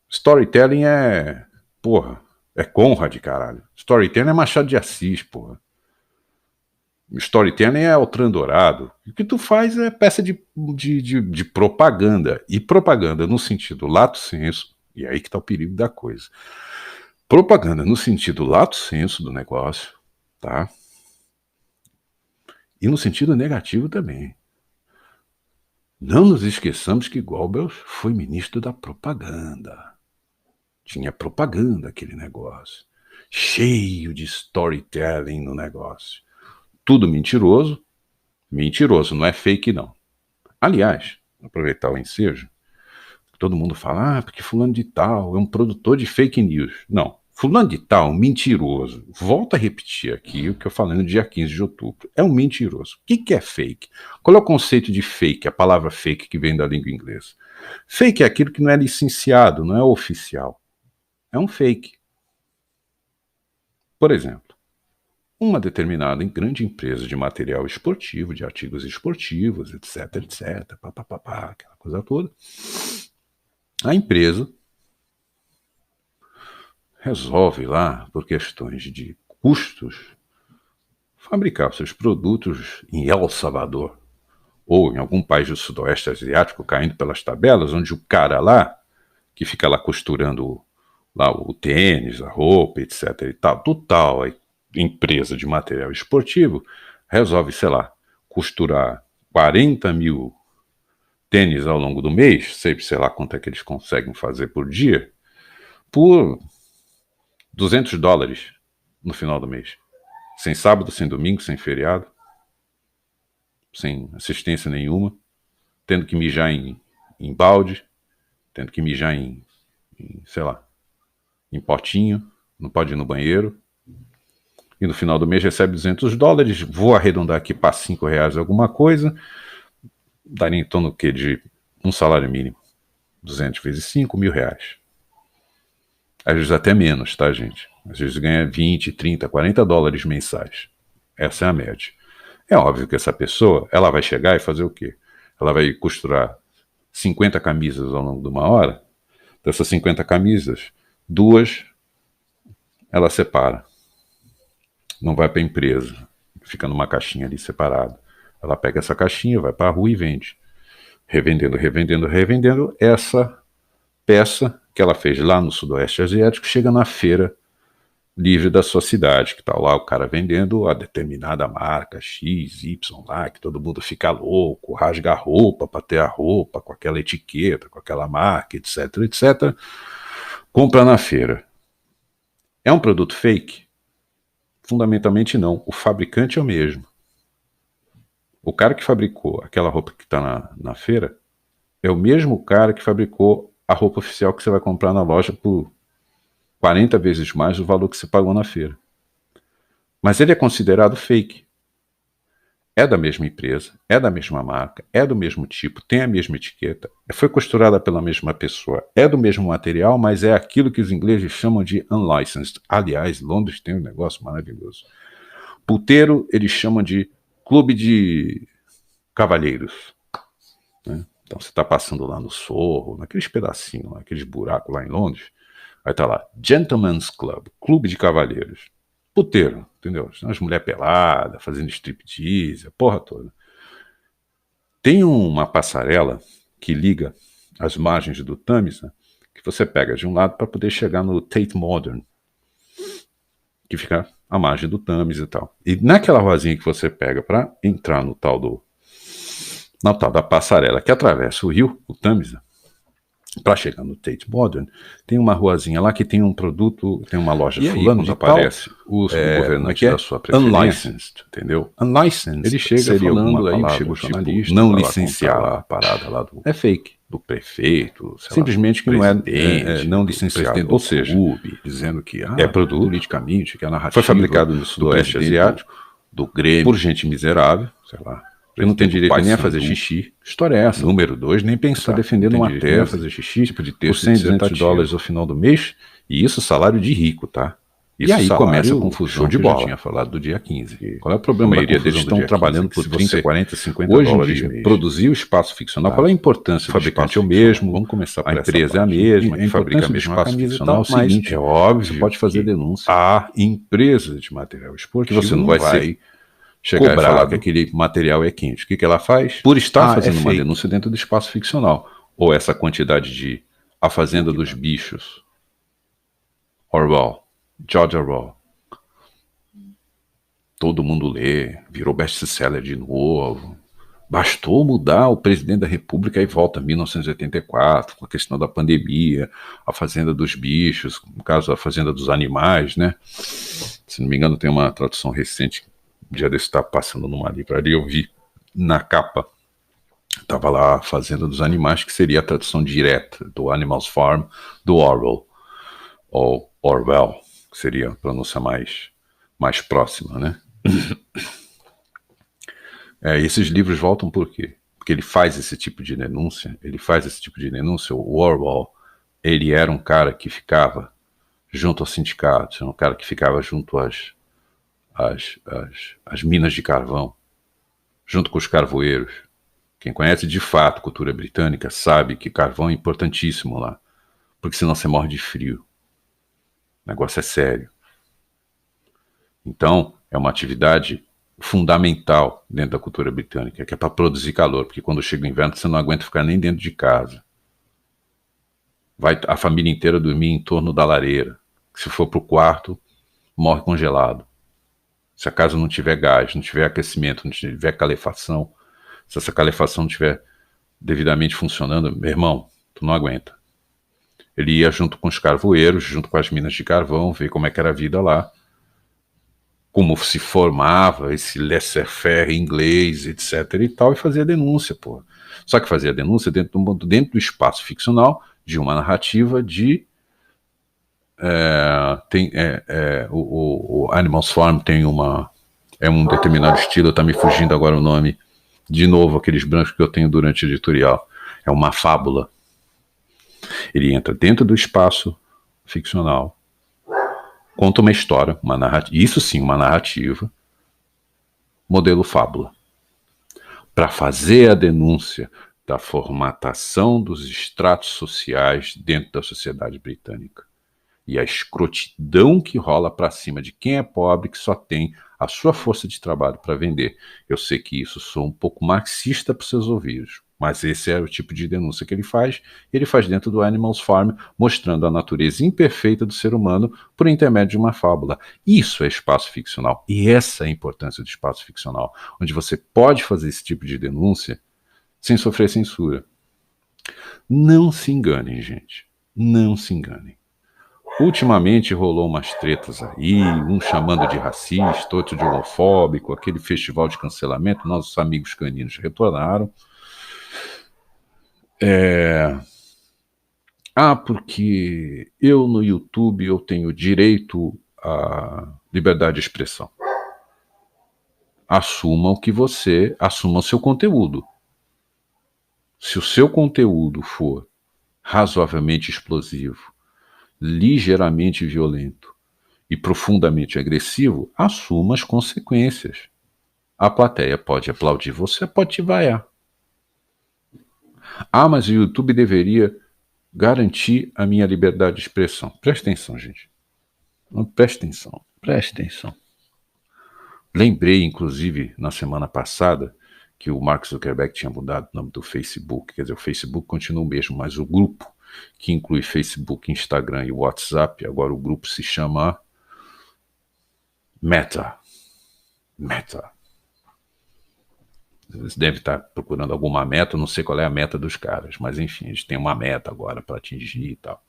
A: Storytelling é. Porra. É Conrad, caralho. Storytelling é Machado de Assis, porra. Storytelling é Altran Dourado. O que tu faz é peça de propaganda. E propaganda no sentido lato senso, e é aí que tá o perigo da coisa. Propaganda no sentido lato senso do negócio, tá? E no sentido negativo também. Não nos esqueçamos que Goebbels foi ministro da propaganda. Tinha propaganda aquele negócio. Cheio de storytelling no negócio. Tudo mentiroso. Mentiroso, não é fake não. Aliás, aproveitar o ensejo, todo mundo fala, porque fulano de tal é um produtor de fake news. Não, fulano de tal, mentiroso. Volto a repetir aqui o que eu falei no dia 15 de outubro. É um mentiroso. O que é fake? Qual é o conceito de fake, a palavra fake que vem da língua inglesa? Fake é aquilo que não é licenciado, não é oficial. É um fake. Por exemplo, uma determinada grande empresa de material esportivo, de artigos esportivos, etc, etc, papapá, aquela coisa toda. A empresa resolve lá, por questões de custos, fabricar seus produtos em El Salvador ou em algum país do sudoeste asiático, caindo pelas tabelas, onde o cara lá, que fica lá costurando lá o tênis, a roupa, etc e tal, total, a empresa de material esportivo, resolve, sei lá, costurar 40 mil tênis ao longo do mês, sei lá quanto é que eles conseguem fazer por dia, por $200 no final do mês. Sem sábado, sem domingo, sem feriado, sem assistência nenhuma, tendo que mijar em balde, tendo que mijar sei lá, em potinho, não pode ir no banheiro. E no final do mês recebe $200, vou arredondar aqui para R$ 5 alguma coisa, daria em torno de um salário mínimo. 200 vezes 5, R$ 1.000. Às vezes até menos, tá, gente? Às vezes ganha 20, 30, $40 mensais. Essa é a média. É óbvio que essa pessoa, ela vai chegar e fazer o quê? Ela vai costurar 50 camisas ao longo de uma hora. Dessas 50 camisas, 2 ela separa. Não vai para a empresa. Fica numa caixinha ali separada. Ela pega essa caixinha, vai para a rua e vende. Revendendo, revendendo, revendendo. Essa peça que ela fez lá no Sudoeste Asiático chega na feira livre da sua cidade, que tá lá o cara vendendo a determinada marca X, Y lá, que todo mundo fica louco, rasga a roupa para ter a roupa com aquela etiqueta, com aquela marca, etc, etc. Compra na feira. É um produto fake? Fundamentalmente não. O fabricante é o mesmo. O cara que fabricou aquela roupa que está na feira é o mesmo cara que fabricou a roupa oficial que você vai comprar na loja por 40 vezes mais do valor que você pagou na feira. Mas ele é considerado fake. é da mesma empresa, é da mesma marca, é do mesmo tipo, tem a mesma etiqueta, foi costurada pela mesma pessoa, é do mesmo material, mas é aquilo que os ingleses chamam de unlicensed. Aliás, Londres tem um negócio maravilhoso. Puteiro, eles chamam de clube de cavalheiros, né? Então você está passando lá no Sorro, naqueles pedacinhos, naqueles buracos lá em Londres, aí tá lá, Gentleman's Club, clube de cavalheiros. Puteiro, entendeu? As mulheres peladas, fazendo striptease, a porra toda. Tem uma passarela que liga as margens do Thames, né, que você pega de um lado para poder chegar no Tate Modern, que fica à margem do Thames e tal. E naquela ruazinha que você pega para entrar na tal da passarela que atravessa o rio, o Thames, para chegar no Tate Modern, tem uma ruazinha lá que tem um produto, tem uma loja
B: E aí,
A: fulano
B: quando
A: de
B: aparece
A: tal,
B: o governante da sua preferência,
A: unlicensed, entendeu? Unlicensed
B: ele chega
A: seria
B: falando,
A: alguma
B: aí
A: palavra,
B: chega o
A: tipo,
B: jornalista,
A: não
B: vai lá
A: licenciado.
B: contar lá a parada lá do,
A: É fake.
B: do prefeito, sei
A: Simplesmente
B: lá,
A: que não é,
B: presidente,
A: não
B: do
A: licenciado.
B: presidente do
A: Ou seja,
B: clube, dizendo que
A: é produto,
B: politicamente, que a narrativa
A: foi fabricado no
B: do
A: Sudoeste
B: presidente
A: Asiático
B: do Grêmio,
A: por gente miserável,
B: sei lá,
A: que não tem
B: presidente do
A: direito nem a
B: Paysandu.
A: fazer xixi.
B: História é essa?
A: Número 2, nem
B: Está
A: pensar.
B: defendendo
A: Não tem
B: uma
A: direito nem a
B: tese,
A: fazer xixi,
B: tipo de
A: por
B: texto
A: 100, 200
B: dissertativo.
A: dólares no final do mês, e isso salário de rico, tá? Isso
B: E aí começa a
A: salário,
B: confusão
A: show de
B: que eu já
A: bola.
B: tinha falado do dia 15.
A: Qual é o
B: A
A: problema da
B: maioria
A: confusão
B: deles
A: do
B: estão
A: dia
B: trabalhando
A: 15?
B: por
A: Se
B: 30,
A: você,
B: 40, 50
A: hoje em
B: dólares
A: dia,
B: mês.
A: produzir o espaço ficcional, qual é a importância do espaço
B: Fabricante é o
A: ficcional?
B: mesmo,
A: Vamos começar por
B: a
A: essa
B: empresa é a
A: parte.
B: mesma,
A: A
B: que fabrica a
A: importância do
B: mesma
A: espaço
B: camisa e
A: ficcional é
B: tal,
A: o
B: mas
A: seguinte,
B: é óbvio
A: você pode fazer
B: que
A: denúncia.
B: a empresa de material
A: Que
B: esportivo
A: você não vai ser
B: chegar e falar
A: cobrado
B: que aquele material é quente. O que ela faz?
A: por estar
B: É
A: fazendo uma
B: fake.
A: denúncia dentro do espaço ficcional. Ou essa quantidade de A Fazenda dos Bichos, Orwell, George Orwell. Todo mundo lê, virou best-seller de novo. Bastou mudar o presidente da República e volta 1984, com a questão da pandemia, a Fazenda dos Bichos, no caso a Fazenda dos Animais, né? Se não me engano tem uma tradução recente, um dia desse está passando numa livraria, eu vi na capa, estava lá a Fazenda dos Animais, que seria a tradução direta do Animals Farm, do Orwell, ou Orwell, que seria a pronúncia mais próxima, né? Esses livros voltam por quê? Porque ele faz esse tipo de denúncia, o Orwell, ele era um cara que ficava junto ao sindicato, era um cara que ficava junto às minas de carvão, junto com os carvoeiros. Quem conhece de fato cultura britânica sabe que carvão é importantíssimo lá, porque senão você morre de frio. O negócio é sério. Então, é uma atividade fundamental dentro da cultura britânica, que é para produzir calor, porque quando chega o inverno você não aguenta ficar nem dentro de casa. Vai a família inteira dormir em torno da lareira. Se for para o quarto, morre congelado. Se a casa não tiver gás, não tiver aquecimento, não tiver calefação, se essa calefação não estiver devidamente funcionando, meu irmão, tu não aguenta. Ele ia junto com os carvoeiros, junto com as minas de carvão, ver como é que era a vida lá, como se formava esse laissez-faire inglês, etc e tal, e fazia denúncia, pô. Só que fazia denúncia dentro do espaço ficcional de uma narrativa de o Animals Farm tem um determinado estilo, tá me fugindo agora o nome, de novo, aqueles brancos que eu tenho durante o editorial, é uma fábula. Ele entra dentro do espaço ficcional, conta uma história, uma narrativa, isso sim, uma narrativa, modelo fábula, para fazer a denúncia da formatação dos estratos sociais dentro da sociedade britânica e a escrotidão que rola para cima de quem é pobre, que só tem a sua força de trabalho para vender. Eu sei que isso sou um pouco marxista para os seus ouvidos, mas esse é o tipo de denúncia que ele faz dentro do Animals Farm, mostrando a natureza imperfeita do ser humano por intermédio de uma fábula. Isso é espaço ficcional, e essa é a importância do espaço ficcional, onde você pode fazer esse tipo de denúncia sem sofrer censura. Não se enganem, gente, não se enganem. Ultimamente rolou umas tretas aí, um chamando de racista, outro de homofóbico, aquele festival de cancelamento, nossos amigos caninos retornaram. Porque eu no YouTube eu tenho direito à liberdade de expressão. assuma o seu conteúdo. Se o seu conteúdo for razoavelmente explosivo, ligeiramente violento e profundamente agressivo, assuma as consequências. A plateia pode aplaudir você, pode te vaiar. Ah, mas o YouTube deveria garantir a minha liberdade de expressão. Presta atenção, gente. Presta atenção. Presta atenção. Lembrei, inclusive, na semana passada, que o Mark Zuckerberg tinha mudado o nome do Facebook. Quer dizer, o Facebook continua o mesmo, mas o grupo, que inclui Facebook, Instagram e WhatsApp, agora o grupo se chama Meta. Meta. Eles devem estar procurando alguma meta, não sei qual é a meta dos caras, mas enfim, eles têm uma meta agora para atingir e tal.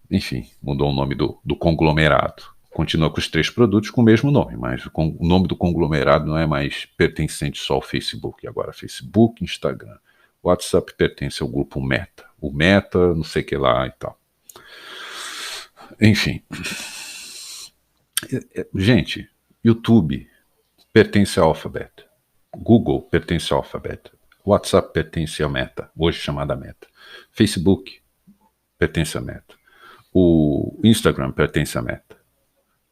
A: Enfim, mudou o nome do conglomerado. Continua com os 3 produtos com o mesmo nome, mas o nome do conglomerado não é mais pertencente só ao Facebook. Agora, Facebook, Instagram. WhatsApp pertence ao grupo Meta. O Meta, não sei o que lá e tal. Enfim. Gente, YouTube pertence ao Alphabet. Google pertence ao Alphabet. WhatsApp pertence à Meta, hoje chamada Meta. Facebook pertence à Meta. O Instagram pertence à Meta.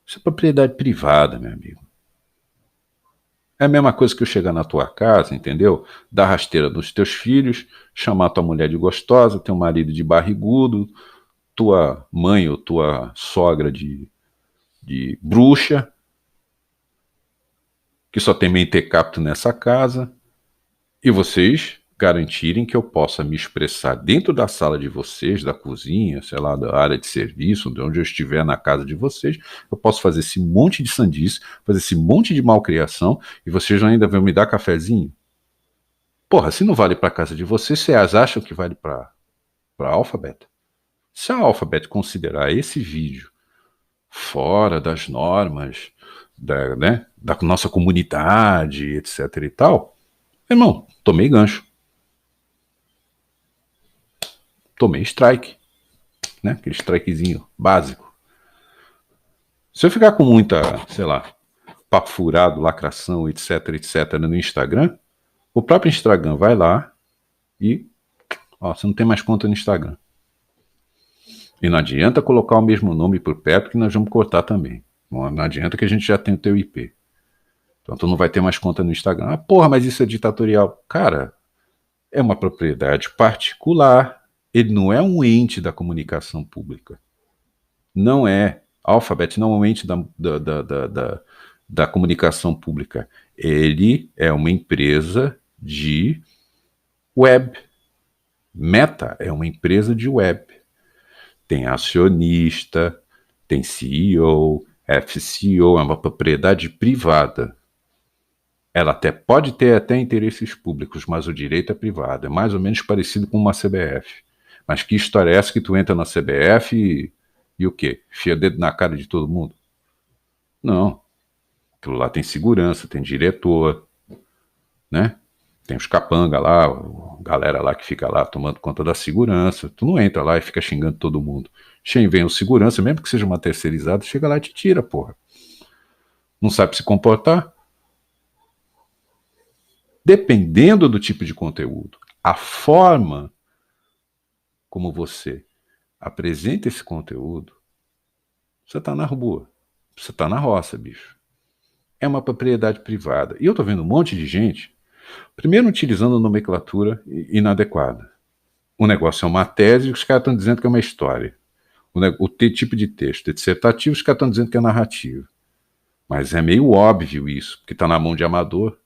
A: Isso é propriedade privada, meu amigo. É a mesma coisa que eu chegar na tua casa, entendeu? Dar rasteira nos teus filhos, chamar tua mulher de gostosa, teu marido de barrigudo, tua mãe ou tua sogra de bruxa, que só tem mentecapto nessa casa, e vocês garantirem que eu possa me expressar dentro da sala de vocês, da cozinha, sei lá, da área de serviço, de onde eu estiver na casa de vocês, eu posso fazer esse monte de sandice, fazer esse monte de malcriação, e vocês ainda vão me dar cafezinho? Porra, se não vale para a casa de vocês, vocês acham que vale para a Alphabet? Se a Alphabet considerar esse vídeo fora das normas da nossa comunidade, etc e tal, irmão, tomei gancho. Tomei strike, né? Aquele strikezinho básico. Se eu ficar com muita, sei lá, papo furado, lacração, etc, etc, no Instagram, o próprio Instagram vai lá e, ó, você não tem mais conta no Instagram. E não adianta colocar o mesmo nome por perto que nós vamos cortar também. Não adianta que a gente já tem o teu IP. Então tu não vai ter mais conta no Instagram. Ah, porra, mas isso é ditatorial. Cara, é uma propriedade particular. Ele não é um ente da comunicação pública. Não é. A Alphabet não é um ente da comunicação pública. Ele é uma empresa de web. Meta é uma empresa de web. Tem acionista, tem CEO, FCO, é uma propriedade privada. Ela até pode ter até interesses públicos, mas o direito é privado. É mais ou menos parecido com uma CBF. Mas que história é essa que tu entra na CBF e o quê? Enfia dedo na cara de todo mundo? Não. Aquilo lá tem segurança, tem diretor, né? Tem os capanga lá, a galera lá que fica lá tomando conta da segurança. Tu não entra lá e fica xingando todo mundo. Vem o segurança, mesmo que seja uma terceirizada, chega lá e te tira, porra. Não sabe se comportar? Dependendo do tipo de conteúdo, a forma como você apresenta esse conteúdo, você tá na rua, você tá na roça, bicho. É uma propriedade privada. E eu tô vendo um monte de gente, primeiro utilizando nomenclatura inadequada. O negócio é uma tese e os caras estão dizendo que é uma história. O tipo de texto é dissertativo, os caras estão dizendo que é narrativo. Mas é meio óbvio isso, porque está na mão de amador.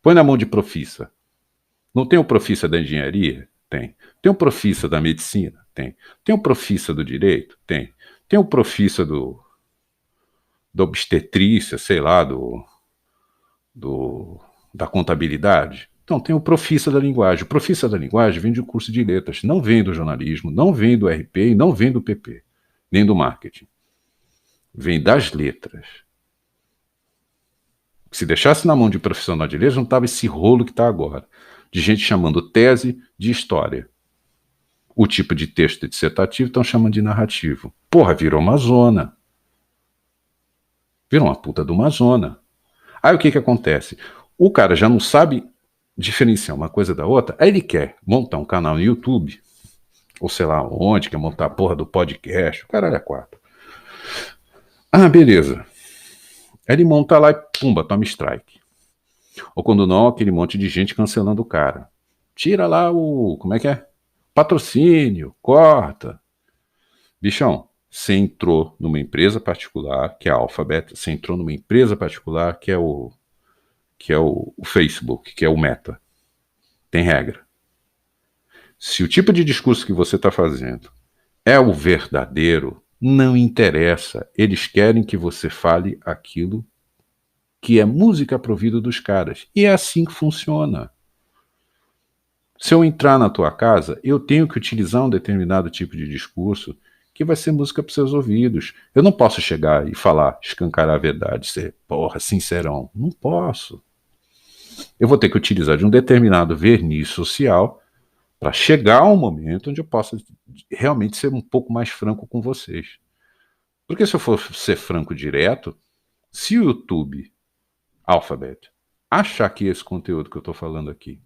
A: Põe na mão de profissa. Não tem o profissa da engenharia? Tem. Tem o profissa da medicina? Tem. Tem o profissa do direito? Tem. Tem o profissa da obstetrícia, sei lá, da contabilidade? Então, tem o profissa da linguagem. O profissa da linguagem vem de um curso de letras, não vem do jornalismo, não vem do RP e não vem do PP, nem do marketing. Vem das letras. Se deixasse na mão de um profissional de letras, não estava esse rolo que está agora, de gente chamando tese de história. O tipo de texto dissertativo estão chamando de narrativo. Porra, virou uma zona. Virou uma puta de uma zona. Aí o que que acontece? O cara já não sabe diferenciar uma coisa da outra, aí ele quer montar um canal no YouTube, ou sei lá onde, quer montar a porra do podcast, o caralho é quatro. Ah, beleza. Aí ele monta lá e pumba, toma strike. Ou quando não, aquele monte de gente cancelando o cara. Tira lá o, como é que é? Patrocínio, corta. Bichão, você entrou numa empresa particular, que é a Alphabet, você entrou numa empresa particular, que é o Facebook, que é o Meta. Tem regra. Se o tipo de discurso que você está fazendo é o verdadeiro, não interessa. Eles querem que você fale aquilo que é música pro ouvido dos caras. E é assim que funciona. Se eu entrar na tua casa, eu tenho que utilizar um determinado tipo de discurso que vai ser música para seus ouvidos. Eu não posso chegar e falar, escancarar a verdade, ser, porra, sincerão. Não posso. Eu vou ter que utilizar de um determinado verniz social para chegar a um momento onde eu possa realmente ser um pouco mais franco com vocês. Porque se eu for ser franco direto, se o YouTube, Alphabet, achar que esse conteúdo que eu estou falando aqui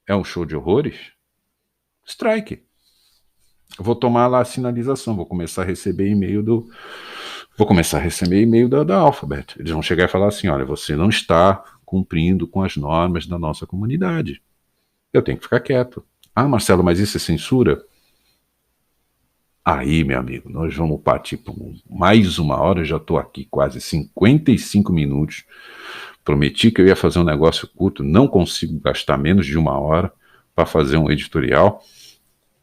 A: é um show de horrores, strike. Eu vou tomar lá a sinalização, vou começar a receber e-mail da Alphabet. Eles vão chegar e falar assim, olha, você não está cumprindo com as normas da nossa comunidade. Eu tenho que ficar quieto. Ah, Marcelo, mas isso é censura? Aí, meu amigo, nós vamos partir por mais uma hora, eu já estou aqui quase 55 minutos. Prometi que eu ia fazer um negócio curto, não consigo gastar menos de uma hora para fazer um editorial.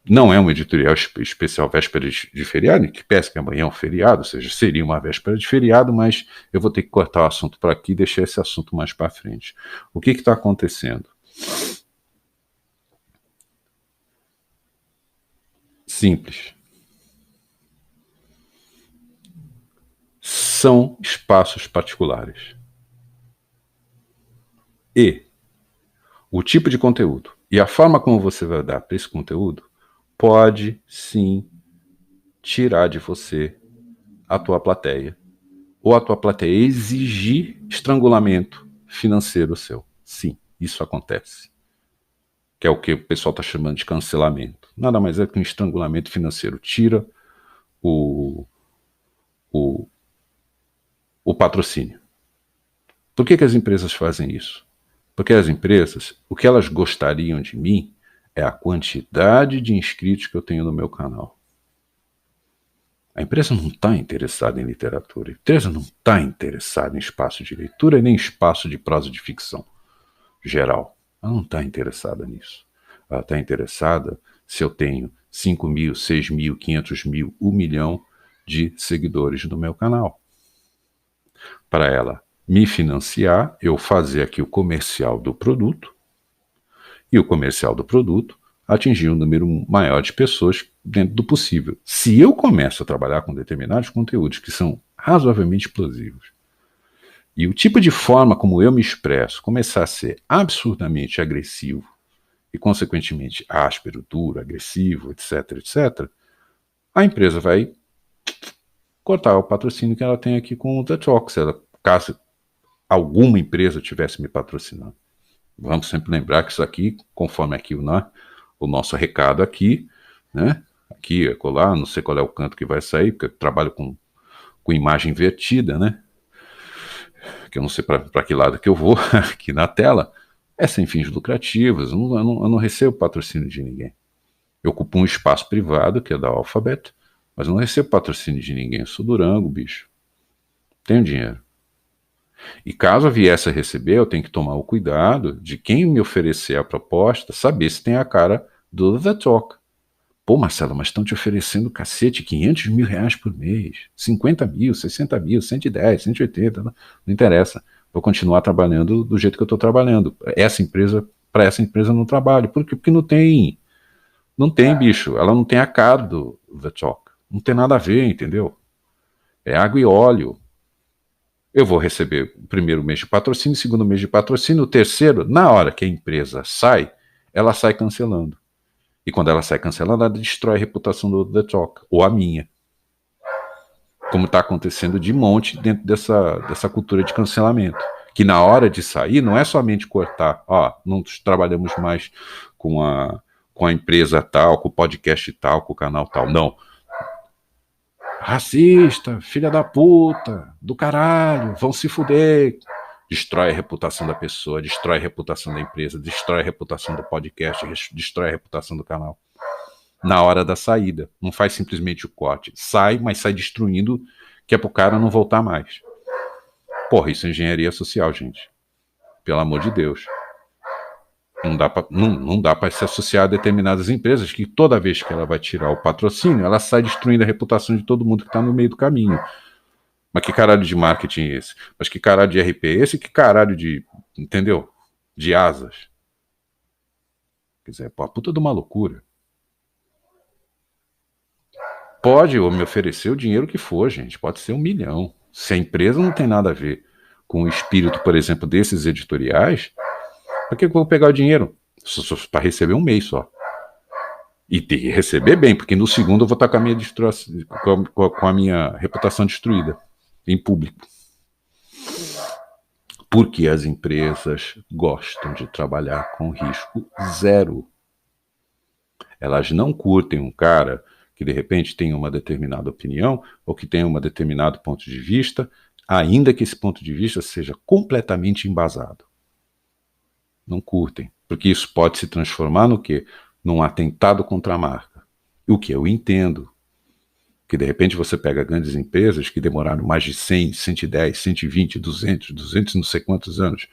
A: Não é um editorial especial véspera de feriado, que peça que amanhã é um feriado, ou seja, seria uma véspera de feriado, mas eu vou ter que cortar o assunto para aqui e deixar esse assunto mais para frente. O que está acontecendo? Simples. São espaços particulares. E o tipo de conteúdo e a forma como você vai dar para esse conteúdo pode sim tirar de você a tua plateia, ou a tua plateia exigir estrangulamento financeiro seu. Sim, isso acontece. Que é o que o pessoal está chamando de cancelamento. Nada mais é que um estrangulamento financeiro. Tira o, o, o patrocínio. Por que as empresas fazem isso? Porque as empresas, o que elas gostariam de mim é a quantidade de inscritos que eu tenho no meu canal. A empresa não está interessada em literatura. A empresa não está interessada em espaço de leitura e nem espaço de prosa de ficção geral. Ela não está interessada nisso. Ela está interessada se eu tenho 5 mil, 6 mil, 500 mil, 1 milhão de seguidores no meu canal. Para ela me financiar, eu fazer aqui o comercial do produto, e o comercial do produto atingir um número maior de pessoas dentro do possível. Se eu começo a trabalhar com determinados conteúdos que são razoavelmente explosivos, e o tipo de forma como eu me expresso começar a ser absurdamente agressivo, e consequentemente áspero, duro, agressivo, etc, etc, a empresa vai cortar o patrocínio que ela tem aqui com o The Talk, caso alguma empresa tivesse me patrocinando. Vamos sempre lembrar que isso aqui, conforme aqui o nosso recado aqui, né? Aqui, colar, não sei qual é o canto que vai sair, porque eu trabalho com imagem invertida, né? Que eu não sei para que lado que eu vou aqui na tela. É sem fins lucrativos, eu não recebo patrocínio de ninguém. Eu ocupo um espaço privado, que é da Alphabet, mas não recebo patrocínio de ninguém. Eu sou Durango, bicho. Tenho dinheiro. E caso eu viesse a receber, eu tenho que tomar o cuidado de quem me oferecer a proposta, saber se tem a cara do The Talk. Pô, Marcelo, mas estão te oferecendo cacete, 500 mil reais por mês, 50 mil, 60 mil, 110, 180, não interessa. Vou continuar trabalhando do jeito que eu estou trabalhando. Para essa empresa eu não trabalho. Por quê? Porque não tem, bicho. Ela não tem a cara do The Talk. Não tem nada a ver, entendeu? É água e óleo. Eu vou receber o primeiro mês de patrocínio, o segundo mês de patrocínio, o terceiro, na hora que a empresa sai, ela sai cancelando. E quando ela sai cancelando, ela destrói a reputação do The Talk, ou a minha. Como está acontecendo de monte dentro dessa cultura de cancelamento. Que na hora de sair não é somente cortar, ó, não trabalhamos mais com a empresa tal, com o podcast tal, com o canal tal. Não. Racista, filha da puta, do caralho, vão se fuder. Destrói a reputação da pessoa, destrói a reputação da empresa, destrói a reputação do podcast, destrói a reputação do canal. Na hora da saída. Não faz simplesmente o corte. Sai, mas sai destruindo, que é pro cara não voltar mais. Porra, isso é engenharia social, gente. Pelo amor de Deus. Não dá para se associar a determinadas empresas que toda vez que ela vai tirar o patrocínio, ela sai destruindo a reputação de todo mundo que está no meio do caminho. Mas que caralho de marketing é esse? Mas que caralho de RP é esse? Que caralho de, entendeu? De asas. Quer dizer, pô, a puta de uma loucura. Pode me oferecer o dinheiro que for, gente. Pode ser 1 milhão. Se a empresa não tem nada a ver com o espírito, por exemplo, desses editoriais, para que eu vou pegar o dinheiro? Para receber um mês só. E receber bem, porque no segundo eu vou estar com a minha reputação destruída em público. Porque as empresas gostam de trabalhar com risco zero. Elas não curtem um cara que de repente tem uma determinada opinião ou que tem um determinado ponto de vista, ainda que esse ponto de vista seja completamente embasado. Não curtem, porque isso pode se transformar no quê? Num atentado contra a marca. O que eu entendo. Que de repente você pega grandes empresas que demoraram mais de 100, 110, 120, 200 não sei quantos anos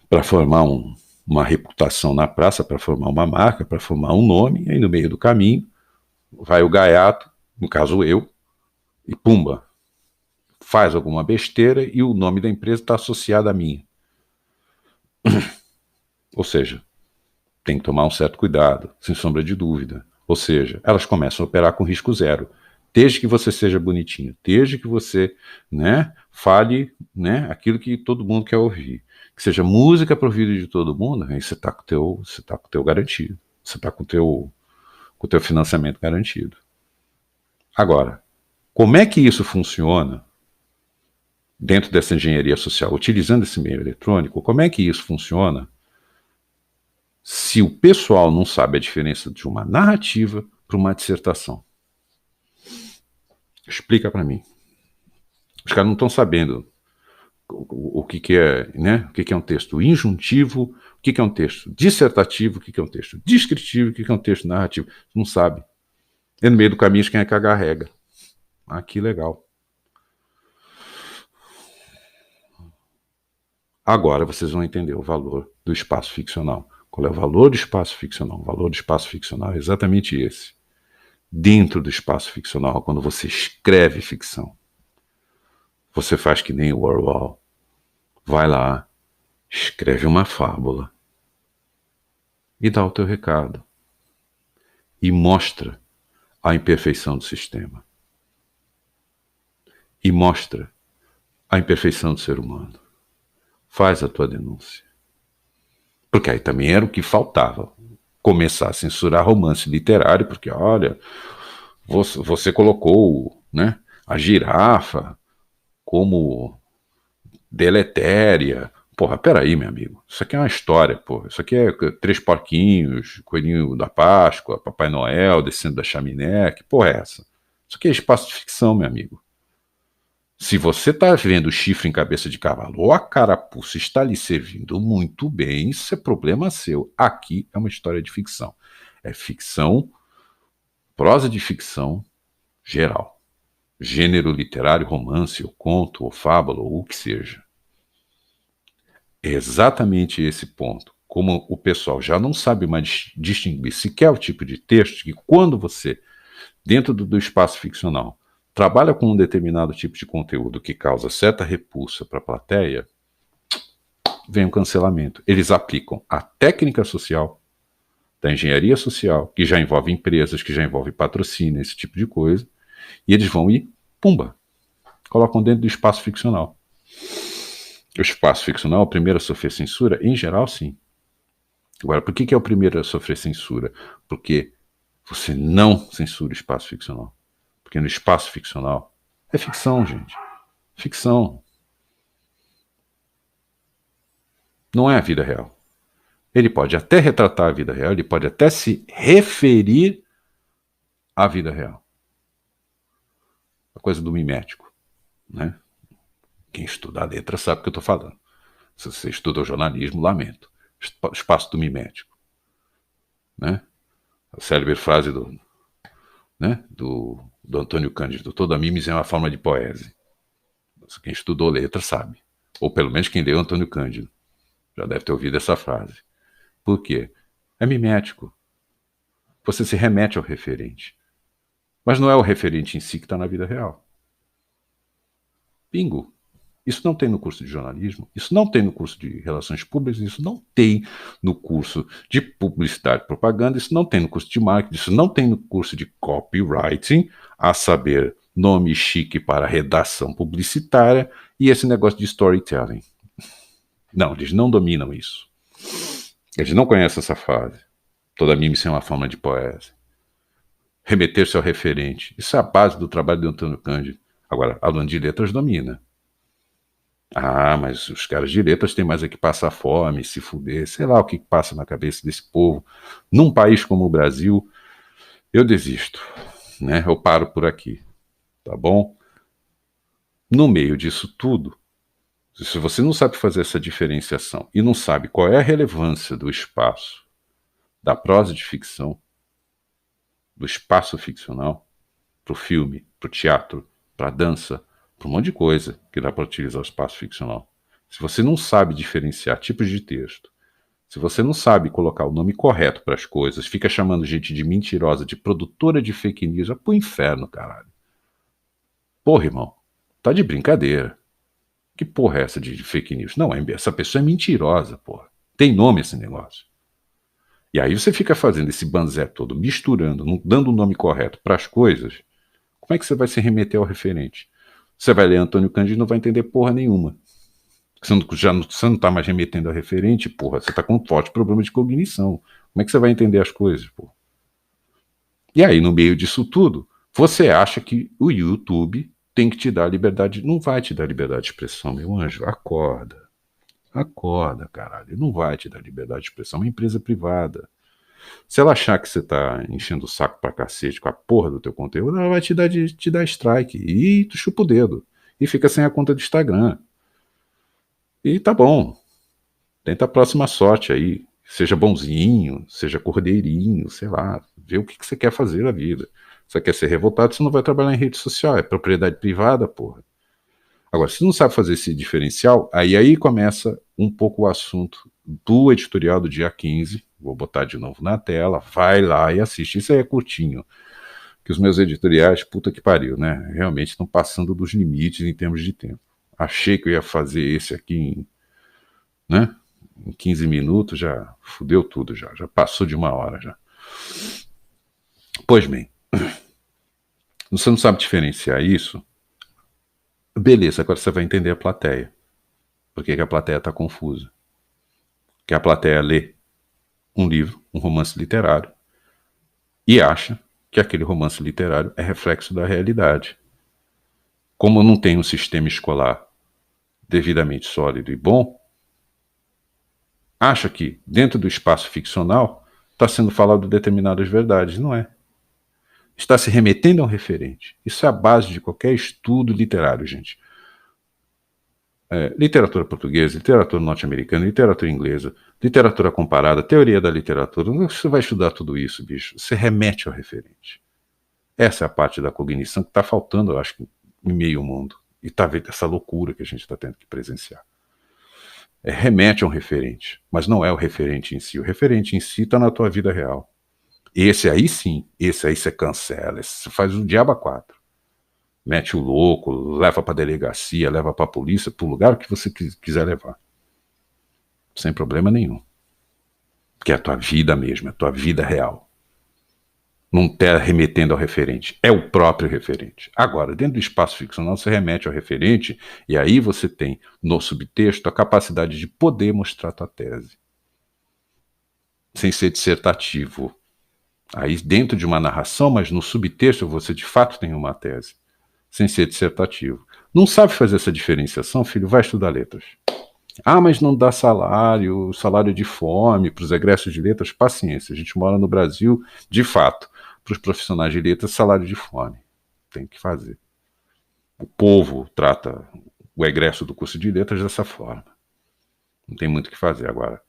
A: para formar uma reputação na praça, para formar uma marca, para formar um nome, e aí no meio do caminho vai o gaiato, no caso eu, e pumba, faz alguma besteira e o nome da empresa está associado à minha. Ou seja, tem que tomar um certo cuidado, sem sombra de dúvida. Ou seja, elas começam a operar com risco zero. Desde que você seja bonitinho, desde que você, né, fale, né, aquilo que todo mundo quer ouvir. Que seja música para o ouvido de todo mundo, aí você está com o teu garantido. Você está com o teu financiamento garantido. Agora, como é que isso funciona dentro dessa engenharia social, utilizando esse meio eletrônico? Como é que isso funciona se o pessoal não sabe a diferença de uma narrativa para uma dissertação? Explica para mim. Os caras não estão sabendo o que é, né? O que é um texto injuntivo, o que é um texto dissertativo, o que é um texto descritivo, o que é um texto narrativo. Não sabe. E no meio do caminho quem é que agarrega. Ah, que legal. Agora vocês vão entender o valor do espaço ficcional. Qual é o valor do espaço ficcional? O valor do espaço ficcional é exatamente esse. Dentro do espaço ficcional, quando você escreve ficção, você faz que nem o Orwell. Vai lá, escreve uma fábula e dá o teu recado. E mostra a imperfeição do sistema. E mostra a imperfeição do ser humano. Faz a tua denúncia. Porque aí também era o que faltava. Começar a censurar romance literário, porque, olha, você colocou, né, a girafa como deletéria. Porra, peraí, meu amigo. Isso aqui é uma história, porra. Isso aqui é 3 porquinhos, coelhinho da Páscoa, Papai Noel descendo da chaminé. Que porra é essa? Isso aqui é espaço de ficção, meu amigo. Se você está vendo chifre em cabeça de cavalo ou a carapuça está lhe servindo muito bem, isso é problema seu. Aqui é uma história de ficção. É ficção, prosa de ficção geral. Gênero literário, romance, ou conto, ou fábula, ou o que seja. É exatamente esse ponto. Como o pessoal já não sabe mais distinguir sequer o tipo de texto, que quando você, dentro do espaço ficcional, trabalha com um determinado tipo de conteúdo que causa certa repulsa para a plateia, vem um cancelamento. Eles aplicam a técnica social, da engenharia social, que já envolve empresas, que já envolve patrocínio, esse tipo de coisa, e eles vão e, pumba, colocam dentro do espaço ficcional. O espaço ficcional é o primeiro a sofrer censura? Em geral, sim. Agora, por que é o primeiro a sofrer censura? Porque você não censura o espaço ficcional. Porque no espaço ficcional é ficção, gente. Ficção. Não é a vida real. Ele pode até retratar a vida real, ele pode até se referir à vida real. A coisa do mimético, né? Quem estuda a letra sabe o que eu estou falando. Se você estuda o jornalismo, lamento. Espaço do mimético, né? A célebre frase do Antônio Cândido: toda mimes é uma forma de poese. Quem estudou letra sabe. Ou pelo menos quem leu Antônio Cândido já deve ter ouvido essa frase. Por quê? É mimético. Você se remete ao referente. Mas não é o referente em si que está na vida real. Bingo. Isso não tem no curso de jornalismo, isso não tem no curso de relações públicas, isso não tem no curso de publicidade e propaganda, isso não tem no curso de marketing, isso não tem no curso de copywriting, a saber, nome chique para redação publicitária e esse negócio de storytelling. Não, eles não dominam isso. Eles não conhecem essa frase. Toda mime é uma forma de poesia. Remeter-se ao referente. Isso é a base do trabalho de Antônio Cândido. Agora, aluno de letras domina. Ah, mas os caras de letras têm mais é que passar fome, se fuder, sei lá o que passa na cabeça desse povo. Num país como o Brasil, eu desisto, né? Eu paro por aqui, tá bom? No meio disso tudo, se você não sabe fazer essa diferenciação e não sabe qual é a relevância do espaço, da prosa de ficção, do espaço ficcional, para o filme, para o teatro, para a dança, para um monte de coisa que dá para utilizar o espaço ficcional. Se você não sabe diferenciar tipos de texto, se você não sabe colocar o nome correto para as coisas, fica chamando gente de mentirosa, de produtora de fake news, vai pro inferno, caralho. Porra, irmão, tá de brincadeira. Que porra é essa de fake news? Não, essa pessoa é mentirosa, porra. Tem nome esse negócio. E aí você fica fazendo esse banzé todo, misturando, não dando o nome correto para as coisas. Como é que você vai se remeter ao referente? Você vai ler Antônio Cândido e não vai entender porra nenhuma. Você não tá mais remetendo ao referente, porra. Você tá com um forte problema de cognição. Como é que você vai entender as coisas, porra? E aí, no meio disso tudo, você acha que o YouTube tem que te dar liberdade. Não vai te dar liberdade de expressão, meu anjo. Acorda. Acorda, caralho. Não vai te dar liberdade de expressão. É uma empresa privada. Se ela achar que você tá enchendo o saco pra cacete com a porra do teu conteúdo, ela vai te dar strike. E tu chupa o dedo. E fica sem a conta do Instagram. E tá bom. Tenta a próxima sorte aí. Seja bonzinho, seja cordeirinho, sei lá. Vê o que você quer fazer na vida. Você quer ser revoltado, você não vai trabalhar em rede social. É propriedade privada, porra. Agora, se não sabe fazer esse diferencial, aí começa um pouco o assunto do editorial do dia 15. Vou botar de novo na tela. Vai lá e assiste. Isso aí é curtinho. Que os meus editoriais, puta que pariu, né? Realmente estão passando dos limites em termos de tempo. Achei que eu ia fazer esse aqui em 15 minutos, já fudeu tudo, já passou de 1 hora já. Pois bem, você não sabe diferenciar isso? Beleza, agora você vai entender a plateia. Por que a plateia está confusa? Porque a plateia lê um livro, um romance literário, e acha que aquele romance literário é reflexo da realidade. Como não tem um sistema escolar devidamente sólido e bom, acha que dentro do espaço ficcional está sendo falado determinadas verdades. Não é. Está se remetendo a um referente. Isso é a base de qualquer estudo literário, gente. Literatura portuguesa, literatura norte-americana, literatura inglesa, literatura comparada, teoria da literatura. Você vai estudar tudo isso, bicho. Você remete ao referente. Essa é a parte da cognição que está faltando, eu acho, em meio mundo. E está vendo essa loucura que a gente está tendo que presenciar. Remete a um referente, mas não é o referente em si. O referente em si está na tua vida real. Esse aí sim, esse aí você cancela, você faz o diabo a 4. Mete o louco, leva para delegacia, leva para a polícia, para o lugar que você quiser levar. Sem problema nenhum. Porque é a tua vida mesmo, é a tua vida real. Não está remetendo ao referente, é o próprio referente. Agora, dentro do espaço ficcional, você remete ao referente e aí você tem, no subtexto, a capacidade de poder mostrar a tua tese. Sem ser dissertativo. Aí dentro de uma narração, mas no subtexto você de fato tem uma tese. Sem ser dissertativo. Não sabe fazer essa diferenciação, filho? Vai estudar letras. Ah, mas não dá salário, salário de fome para os egressos de letras. Paciência, a gente mora no Brasil, de fato. Para os profissionais de letras, salário de fome. Tem que fazer. O povo trata o egresso do curso de letras dessa forma. Não tem muito o que fazer agora.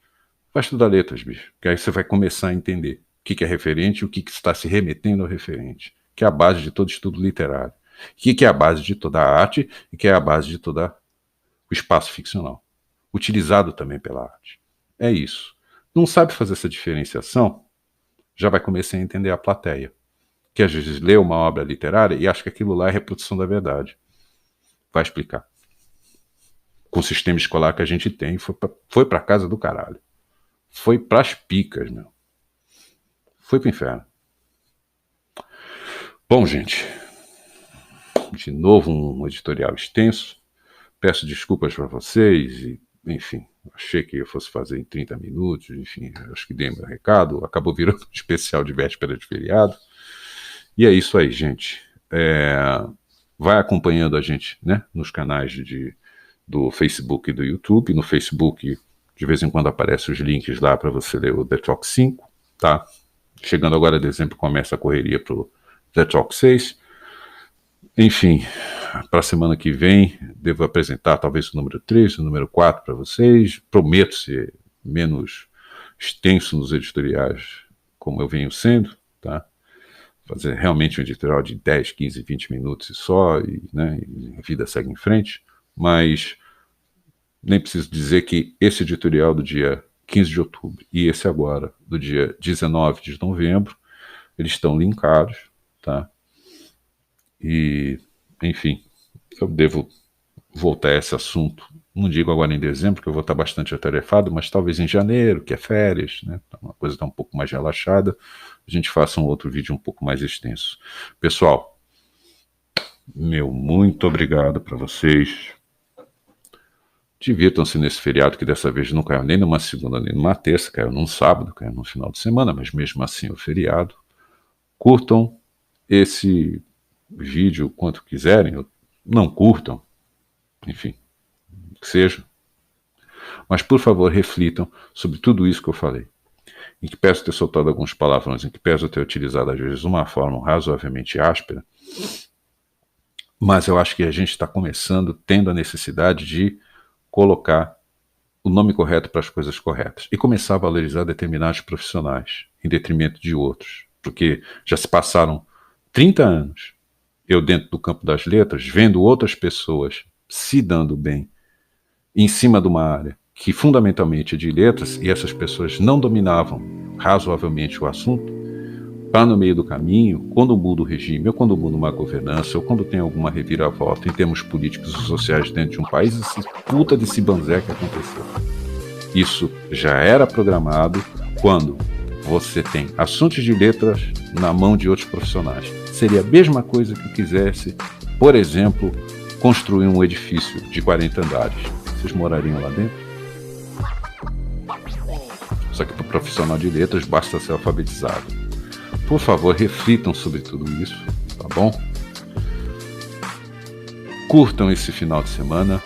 A: Vai estudar letras, bicho, que aí você vai começar a entender o que é referente e o que está se remetendo ao referente, que é a base de todo estudo literário, o que é a base de toda a arte e que é a base de todo o espaço ficcional, utilizado também pela arte. É isso. Não sabe fazer essa diferenciação, já vai começar a entender a plateia, que às vezes lê uma obra literária e acha que aquilo lá é reprodução da verdade. Vai explicar. Com o sistema escolar que a gente tem, foi pra casa do caralho. Foi pras picas, meu. Foi pro inferno. Bom, gente, de novo um editorial extenso. Peço desculpas para vocês e, enfim, achei que eu fosse fazer em 30 minutos, enfim, acho que dei meu recado, acabou virando um especial de véspera de feriado. E é isso aí, gente. Vai acompanhando a gente, né, nos canais do Facebook e do YouTube. No Facebook, de vez em quando aparecem os links lá para você ler o The Talk 5, tá? Chegando agora a dezembro, começa a correria pro The Talk 6. Enfim, para a semana que vem, devo apresentar talvez o número 3, o número 4 para vocês. Prometo ser menos extenso nos editoriais, como eu venho sendo, tá? Fazer realmente um editorial de 10, 15, 20 minutos e só, né, e a vida segue em frente. Mas nem preciso dizer que esse editorial do dia 15 de outubro e esse agora, do dia 19 de novembro, eles estão linkados, tá? E, enfim, eu devo voltar a esse assunto, não digo agora em dezembro, que eu vou estar bastante atarefado, mas talvez em janeiro, que é férias, né? Uma coisa está um pouco mais relaxada, a gente faça um outro vídeo um pouco mais extenso. Pessoal, meu muito obrigado para vocês. Divirtam-se nesse feriado, que dessa vez não caiu nem numa segunda, nem numa terça, caiu num sábado, caiu num final de semana, mas mesmo assim é o feriado. Curtam esse vídeo quanto quiserem, não curtam, enfim, que seja. Mas, por favor, reflitam sobre tudo isso que eu falei. Em que peço ter soltado alguns palavrões, em que peço ter utilizado, às vezes, uma forma razoavelmente áspera, mas eu acho que a gente está começando, tendo a necessidade de colocar o nome correto para as coisas corretas e começar a valorizar determinados profissionais em detrimento de outros, porque já se passaram 30 anos, eu dentro do campo das letras, vendo outras pessoas se dando bem em cima de uma área que fundamentalmente é de letras, e essas pessoas não dominavam razoavelmente o assunto, para no meio do caminho, quando muda o regime, ou quando muda uma governança, ou quando tem alguma reviravolta em termos políticos e sociais dentro de um país, esse puta desse banzé que aconteceu. Isso já era programado quando você tem assuntos de letras na mão de outros profissionais. Seria a mesma coisa que quisesse, por exemplo, construir um edifício de 40 andares. Vocês morariam lá dentro? Só que para o profissional de letras basta ser alfabetizado. Por favor, reflitam sobre tudo isso, tá bom? Curtam esse final de semana.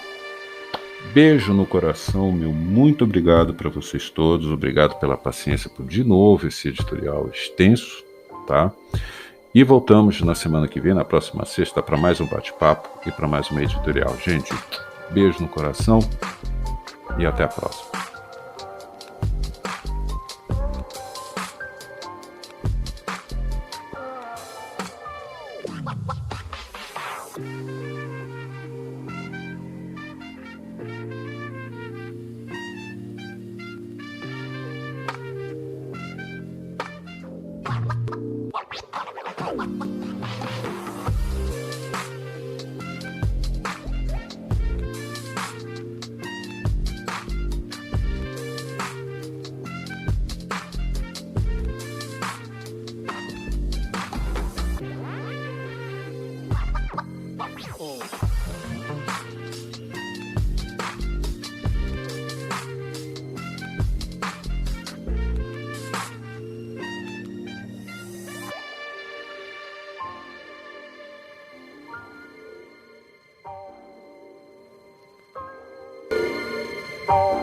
A: Beijo no coração, meu muito obrigado para vocês todos. Obrigado pela paciência por, de novo, esse editorial extenso, tá? E voltamos na semana que vem, na próxima sexta, para mais um bate-papo e para mais uma editorial. Gente, beijo no coração e até a próxima.
C: bom.